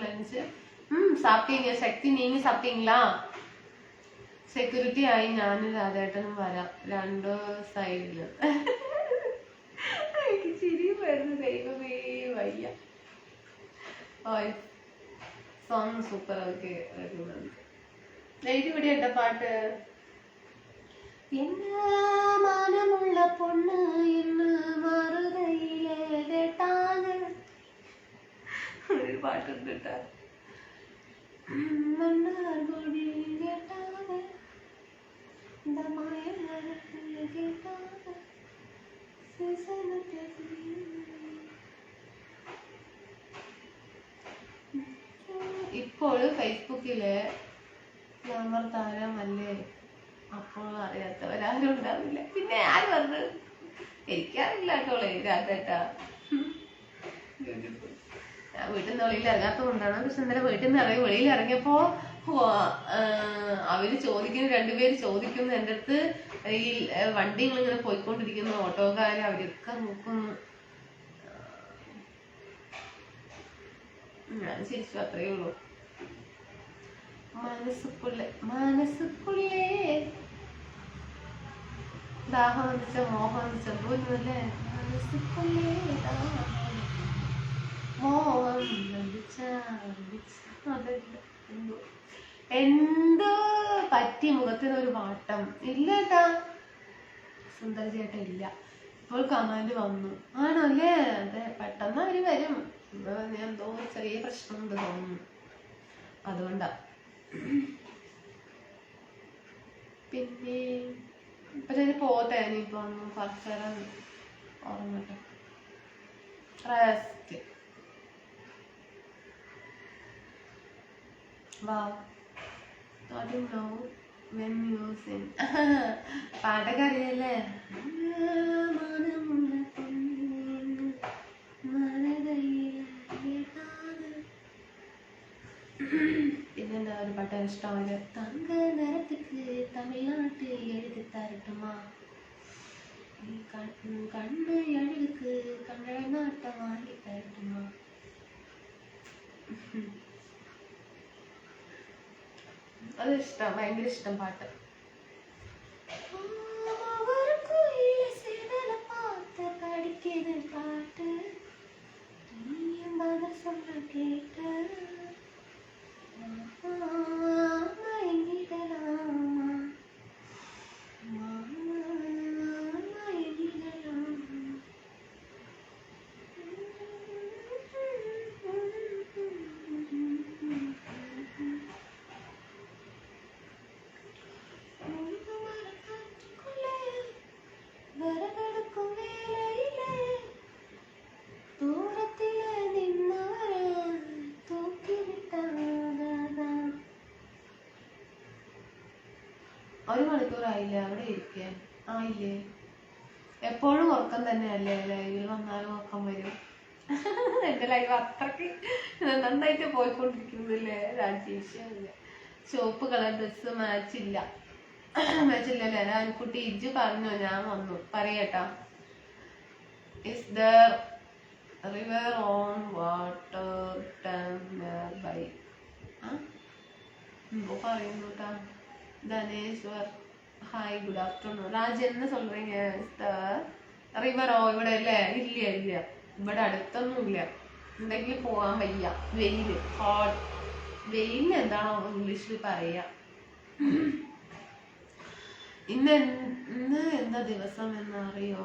லஞ்சு சாப்பிட்டீங்க சக்தி? நீங்க சாப்பிட்டீங்களா? സെക്യൂരിറ്റി ആയി ഞാനും രാധേട്ടനും വരാം, 2 സൈഡില്. എനിക്ക് ചിരി വരുന്നു, ദൈവമേ വയ്യ. Song super. ഓക്കെ, എഴുതി വിടിയണ്ട പാട്ട്. என்ன மானமுள்ள பொண்ணு என்ன மറുதையிலே கேட்டாங்க. ഒരു പാട്ടുണ്ട് കേട്ടാ. മണ്ണാർ കൊടി കേട്ടാங்க, இந்த மாயமரத்தில் கேட்டாங்க, ഇപ്പോൾ ഫേസ്ബുക്കില് ഗ്ലാമർ താരമല്ലേ? അപ്പോൾ അറിയാത്തവരാരും ഉണ്ടാവില്ല. പിന്നെ ആര് പറഞ്ഞു? എനിക്കറിയില്ല കേട്ടോളെ രാധേട്ടാ. ഞാൻ വീട്ടിൽ നിന്ന് വെളിയിൽ ഇറങ്ങാത്തത് കൊണ്ടാണ്. പക്ഷെ ഇന്നലെ വീട്ടിൽ നിന്ന് വെളിയിൽ ഇറങ്ങിയപ്പോ അവര് ചോദിക്കുന്നു, 2 പേര് ചോദിക്കുന്നു എൻ്റെ അടുത്ത്. ഈ വണ്ടികൾ ഇങ്ങനെ പോയിക്കൊണ്ടിരിക്കുന്നു, ഓട്ടോക്കാര്, അവരൊക്കെ നോക്കുന്നു. ഞാൻ ചിരിച്ചു, അത്രയേ ഉള്ളൂ. മനസ്സുക്കുള്ളേ ദാഹം വന്നിച്ച മോഹം വന്നിച്ച പോലുമല്ലേ? മനസ്സുക്കുള്ളേ മോഹം വന്നിച്ച എന്തോ പറ്റി മുഖത്തിനൊരു വാട്ടം ഇല്ല കേട്ടാ. സുന്ദര ചേട്ട ഇല്ല. ഇപ്പോൾ കമാൻഡ് വന്നു. ആണോ അല്ലേ? അതെ, പെട്ടെന്ന് അവര് വരും. എന്തോ ചെറിയ പ്രശ്നമുണ്ട് തോന്നുന്നു, അതുകൊണ്ടാ. പിന്നെ ഇപ്പൊ ഞാൻ പോട്ടെ, ഇനിയിപ്പോ ഒന്ന് കുറച്ച് നേരം ഉറങ്ങട്ടെ. Rest. Wow, I don't know when you sing. പാട്ടൊക്കെ അറിയല്ലേ? പിന്നെന്താ ഒരു പാട്ട് ഇഷ്ടമാണ്? തങ്ക നിറத்துக்கு தமிழ்நாட்டில் எழுதி தரட்டுமா, கண்ணு அழகுக்கு கன்னட நாட்டம் வாங்கி தரட்டுமா. അത് ഇഷ്ടം, ഭയങ്കര ഇഷ്ടം പാട്ട്. പാട്ട് കേട്ട് ഒരു മണിക്കൂറായില്ലേ അവിടെ ഇരിക്കാൻ? ആയില്ലേ? എപ്പോഴും ഉറക്കം തന്നെയല്ലേ? ലൈവിൽ വന്നാലും ഉറക്കം വരും. എന്റെ ലൈവ് അത്രക്ക് നന്നായിട്ട് പോയിക്കൊണ്ടിരിക്കുന്നില്ലേ രാജേഷ്? ചുവപ്പ് കളർ ഡ്രസ് മാച്ചില്ലല്ലേ? രാൻകുട്ടി ഇജ്ജ് പറഞ്ഞോ? ഞാൻ വന്നു പറയട്ടാ. Is there river on water nearby? എന്തോ പറയുന്നു കേട്ടാ. ധനേശ്വർ ഹായ്, ഗുഡ് ആഫ്റ്റർനൂൺ. രാജ് എന്ന് சொல்றீங்க? റിവറോ ഇവിടെ അല്ലേ? ഇല്ല, ഇവിടെ അടുത്തൊന്നും ഇല്ല. ഉണ്ടെങ്കിൽ പോകാൻ വയ്യ. വെയില്, ഹോട്ട് വെയിലിന് എന്താണോ ഇംഗ്ലീഷിൽ പറയാ. ഇന്ന് എന്താ ദിവസം എന്നറിയോ?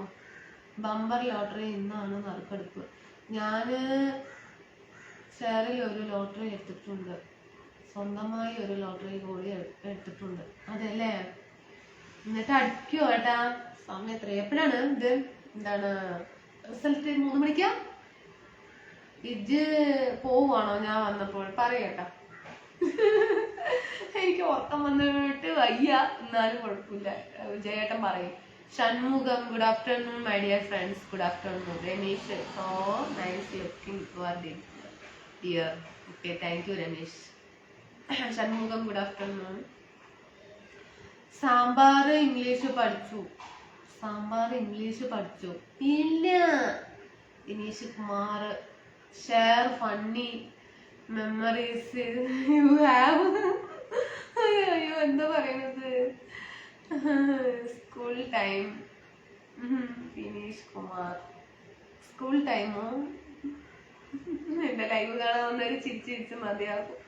ബമ്പർ ലോട്ടറി ഇന്നാണ് നറുക്കെടുപ്പ്. ഞാന് ഷെയറിൽ ഒരു ലോട്ടറി എടുത്തിട്ടുണ്ട്, സ്വന്തമായി ഒരു ലോട്ടറി കൂടി എടുത്തിട്ടുണ്ട്. അതല്ലേ, എന്നിട്ട് അടിക്കുവോ ഏട്ടാ? സമയം എത്ര എപ്പോഴാണ് ഇത്? എന്താണ് റിസൾട്ട്? 3 മണിക്കാ? ഇജ് പോവാണോ? ഞാൻ വന്നപ്പോൾ പറയട്ടാ. എനിക്ക് ഉറക്കം വന്നിട്ട് വയ്യ, എന്നാലും കുഴപ്പമില്ല. ജയേട്ടൻ പറയും. Shanmugam, good afternoon my dear friends. Good afternoon. Ramesh, oh nice looking you are dear. Okay, thank you Ramesh. Shanmugam, good afternoon. Sambar English പഠിച്ചു. സാമ്പാർ ഇംഗ്ലീഷ് പഠിച്ചു ഇല്ല. Dinesh Kumar, share funny memories you have. അയ്യോ എന്താ പറയണത്? School time. Dinesh Kumar, school ടൈമോ? എന്റെ ലൈവ് കാണാൻ വന്നൊരു ചിരിച്ച് മതിയാക്കും.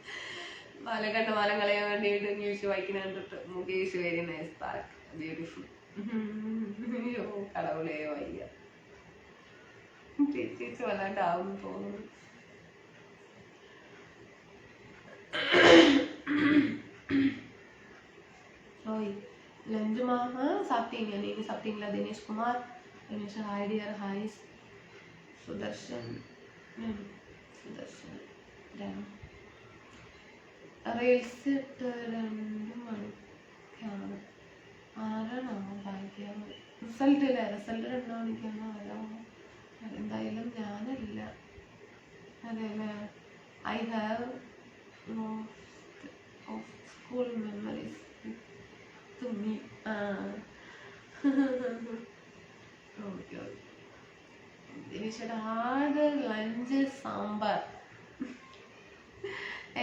പാലക്കാട് മാലം കളയാൻ വേണ്ടിയിട്ട് ന്യൂസ് വായിക്കുന്ന കണ്ടിട്ട്. Mukesh, very nice park, beautiful. അയ്യോ കടവുളേ വയ്യ, ചിരിച്ച് വല്ലാണ്ടാവും തോന്നുന്നു. ഓയ് ലഞ്ച് സാപ്പിട്ടീங்க? நீங்க சாப்பிட்டீங்களா? Dinesh Kumar, Dinesh hi dear. Hi Sudarshan. Reels ഇട്ട് 2 മണിക്കാണ്. ആരാണോ ഭാഗ്യം? റിസൾട്ട് ഇല്ല, റിസൾട്ട് 2 മണിക്കാണ് വരാമോ? എന്തായാലും ഞാനല്ല. അതെല്ലേ. I have of school memories to me. Okay okay. Hard lunch sambar.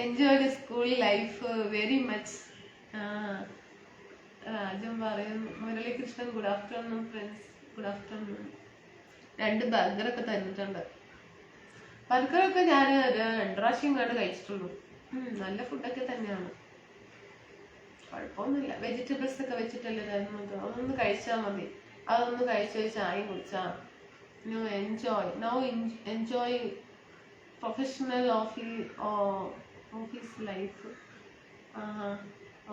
Enjoy the school life very much. Rajan പറയുന്നു. Muralikrishnan, good afternoon friends. Good afternoon. 2 ബർഗറൊക്കെ തന്നിട്ടുണ്ട്. ബർഗറൊക്കെ ഞാൻ 2 പ്രാവശ്യം കണ്ട് കഴിച്ചിട്ടുള്ളൂ. നല്ല ഫുഡൊക്കെ തന്നെയാണ്, കുഴപ്പമൊന്നുമില്ല. വെജിറ്റബിൾസ് ഒക്കെ വെച്ചിട്ടല്ലേ തരുന്നത്. അതൊന്ന് കഴിച്ചാൽ മതി. അതൊന്ന് കഴിച്ച് ചായയും കുടിച്ചാ enjoy professional office life.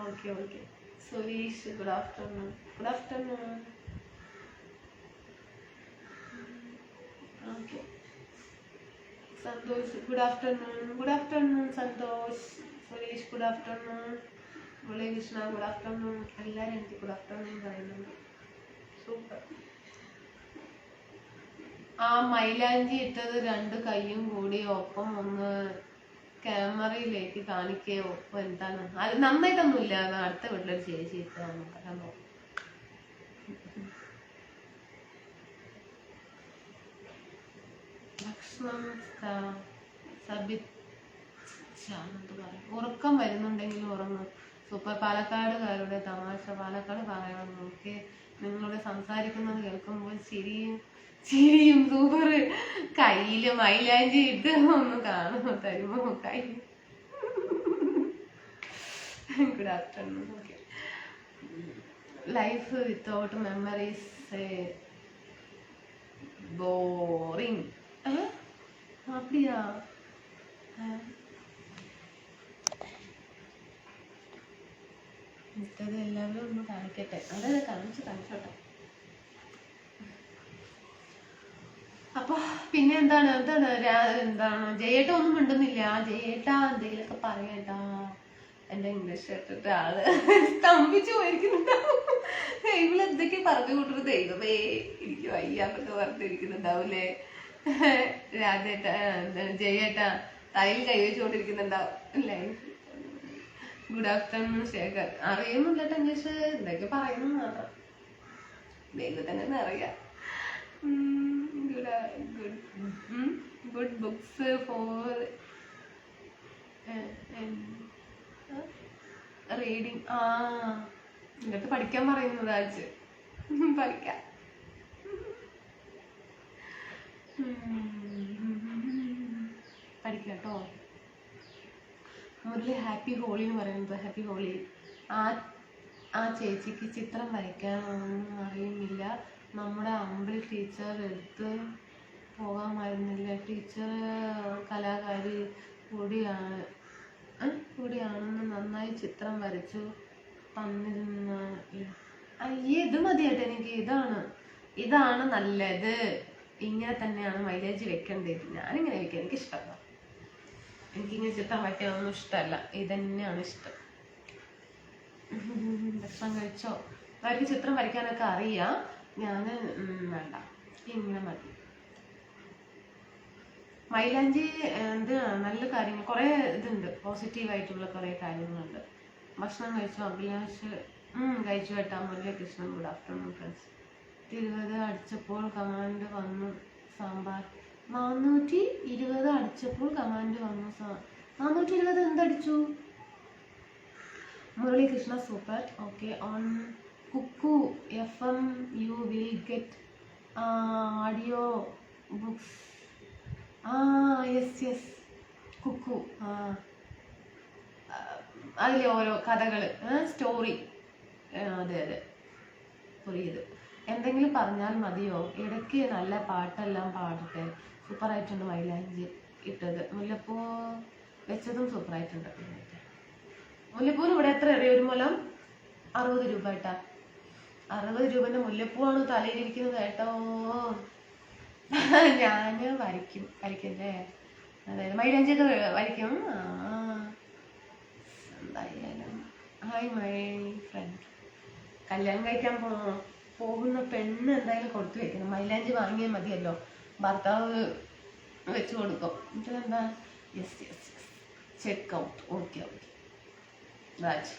Okay okay. Suresh, good afternoon. Good afternoon. Okay. Santhosh, good afternoon. Good afternoon Santhosh. Suresh, good afternoon. Muralikrishna, good afternoon. എല്ലാവരും എനിക്ക് ഗുഡ് ആഫ്റ്റർനൂൺ പറയുന്നുണ്ട്. സൂപ്പർ. ആ മൈലാഞ്ചി ഇട്ടത് 2 കൈയും കൂടി ഒപ്പം ഒന്ന് ക്യാമറയിലേക്ക് കാണിക്കേ. ഒപ്പം എന്താണ് അത്? നന്നായിട്ടൊന്നുമില്ല. അത് അടുത്ത വീട്ടിലൊരു ചേച്ചി ഇട്ടാണ്. കണ്ടോ? ഭക്ഷണം ഉറക്കം വരുന്നുണ്ടെങ്കിൽ ഉറങ്ങും. സൂപ്പർ. പാലക്കാടുകാരുടെ തമാശ. പാലക്കാട് പറയണം. നോക്കി നിങ്ങളോട് സംസാരിക്കുന്നത് കേൾക്കുമ്പോൾ ചിരിയും സൂപ്പർ. കയ്യില് മൈലാഞ്ചി ഇട്ട് ഒന്ന് കാണുമോ? തരുമോ കൈ? Good afternoon. Okay. Life without memories boring. அப்படியா? ഇത്തത് എല്ലാവരും ഒന്ന് കാണിക്കട്ടെ. അതെ കാണിച്ചോട്ടെ. അപ്പൊ പിന്നെ എന്താണ് ജയേട്ട ഒന്നും മിണ്ടുന്നില്ല. ജയേട്ട എന്തെങ്കിലുമൊക്കെ പറയട്ടാ. എന്റെ ഇംഗ്ലീഷ് കേട്ടിട്ട് ആള് സ്തംഭിച്ചു പോയിരിക്കുന്നുണ്ടാവും. ഇവളെന്തൊക്കെ പറഞ്ഞു കൂട്ടൊരു ദൈവമേ എനിക്ക് വയ്യാന്നൊക്കെ പറഞ്ഞിരിക്കുന്നുണ്ടാവൂലേ. രാജേട്ട ജയേട്ട തലയിൽ കൈവച്ചുകൊണ്ടിരിക്കുന്നുണ്ടാവും അല്ലേ. Good afternoon Shekhar. അറിയുന്നില്ല ഇംഗ്ലീഷ്, എന്തൊക്കെ പറയുന്നു മാത്രം. ദൈവത്തന്നെ അറിയാം. Good books four reading. എന്നിട്ട് പഠിക്കാൻ പറയുന്നു രാജ്. പഠിക്കാം. വായിക്കാം കേട്ടോ. മുരളി ഹാപ്പി ഹോളി എന്ന് പറയുന്നത്. ഹാപ്പി ഹോളി. ആ ചേച്ചിക്ക് ചിത്രം വരയ്ക്കാനൊന്നും അറിയുന്നില്ല. നമ്മുടെ അമ്പിൾ ടീച്ചർ എടുത്ത് പോകാമായിരുന്നില്ല. ടീച്ചർ കലാകാരി കൂടിയാണെന്ന് നന്നായി ചിത്രം വരച്ചു തന്നിരുന്ന. അയ്യേ, ഇത് മതി കേട്ടോ എനിക്ക്. ഇതാണ് നല്ലത്. ഇങ്ങനെ തന്നെയാണ് മൈലേജ് വെക്കേണ്ടത്. ഞാനിങ്ങനെ വെക്കാം, എനിക്കിഷ്ടമല്ല. എനിക്കിങ്ങനെ ചിത്രം വയ്ക്കാനൊന്നും ഇഷ്ടമല്ല. ഇതന്നെയാണ് ഇഷ്ടം. ഭക്ഷണം കഴിച്ചോ? അവർക്ക് ചിത്രം വരയ്ക്കാനൊക്കെ അറിയാം. ഞാൻ വേണ്ട, ഇങ്ങനെ മതി. മൈലാഞ്ചി എന്ത് നല്ല കാര്യങ്ങൾ കുറേ ഇതുണ്ട്, പോസിറ്റീവായിട്ടുള്ള കുറേ കാര്യങ്ങളുണ്ട്. ഭക്ഷണം കഴിച്ചോ? അഭിലാഷ് കഴിച്ചു കേട്ടാ. Muralikrishnan good afternoon friends. 20 അടിച്ചപ്പോൾ കമാൻഡ് വന്നു സാമ്പാർ. 420 അടിച്ചപ്പോൾ കമാൻഡ് വന്നു 420 എന്തടിച്ചു? Muralikrishna super. Okay. On Kuku FM you will get audio books. Yes Kuku. അതിലെ ഓരോ കഥകൾ, സ്റ്റോറി. അതെ പുരിയത്. എന്തെങ്കിലും പറഞ്ഞാൽ മതിയോ? ഇടയ്ക്ക് നല്ല പാട്ടെല്ലാം പാടട്ടെ. സൂപ്പറായിട്ടുണ്ട് മൈലാഞ്ചി ഇട്ടത്. മുല്ലപ്പൂ വെച്ചതും സൂപ്പറായിട്ടുണ്ട്. മുല്ലപ്പൂവിന് ഇവിടെ എത്ര അറിയാം? ഒരു മുലം 60 രൂപ കേട്ടാ. 60 രൂപൻ്റെ മുല്ലപ്പൂവാണ് തലയിലിരിക്കുന്നത് കേട്ടോ. ഞാൻ വരയ്ക്കല്ലേ. അതായത് മൈലാഞ്ചിയൊക്കെ വരയ്ക്കും. എന്തായാലും ഹായ് മൈ ഫ്രണ്ട്. കല്യാണം കഴിക്കാൻ പോകുന്ന പെണ്ണ് എന്തായാലും കൊടുത്തു വെക്കണം. മൈലാഞ്ചി വാങ്ങിയാൽ മതിയല്ലോ, ഭർത്താവ് വെച്ച് കൊടുക്കും. എന്നിട്ടെന്താ? Yes check out. Okay. Raj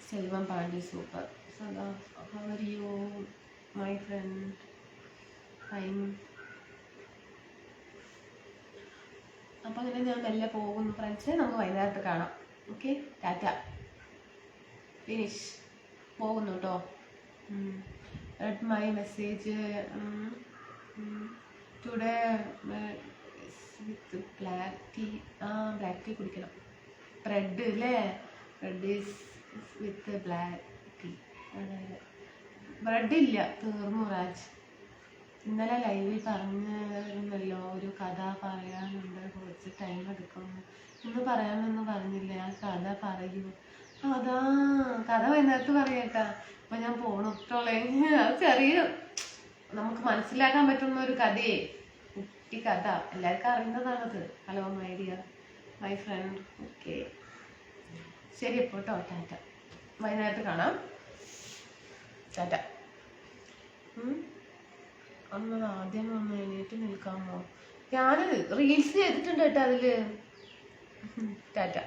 Selvam Pandya super. Sada how are you my friend? Fine. അപ്പം അങ്ങനെ ഞാൻ മെല്ലെ പോകുന്നു ഫ്രണ്ട്സ്. നമുക്ക് വൈകുന്നേരത്ത് കാണാം. Okay, tata. ഫിനിഷ്. പോകുന്നു കേട്ടോ. read my message today with black tea. Black tea കുടിക്കണം. bread അല്ലേ? bread is with black tea. Bread ഇല്ല, തീർന്നു രാജ്. ഇന്നലെ ലൈവിൽ പറഞ്ഞിരുന്നല്ലോ ഒരു കഥ പറയാനുണ്ട്, കുറച്ച് ടൈം എടുക്കുന്നു. ഇന്ന് പറയാനൊന്നും പറഞ്ഞില്ല. ആ കഥ പറയൂ. അതാ കഥ വൈകുന്നേരത്ത് പറയട്ടാ. അപ്പം ഞാൻ പോണോളേ. അത് ചെറിയ നമുക്ക് മനസ്സിലാക്കാൻ പറ്റുന്ന ഒരു കഥയെ, കുട്ടി കഥ, എല്ലാവർക്കും അറിയുന്നതാണത്. Hello my dear my friend. Okay, ശരി അപ്പോൾ കേട്ടോ. ടാറ്റ. വൈകുന്നേരത്ത് കാണാം. ടാറ്റ. അന്നത് ആദ്യം ഒന്ന് എണീറ്റ് നിൽക്കാമോ? ഞാൻ റീൽസ് ചെയ്തിട്ടുണ്ട് കേട്ടോ അതിൽ. ടാറ്റ.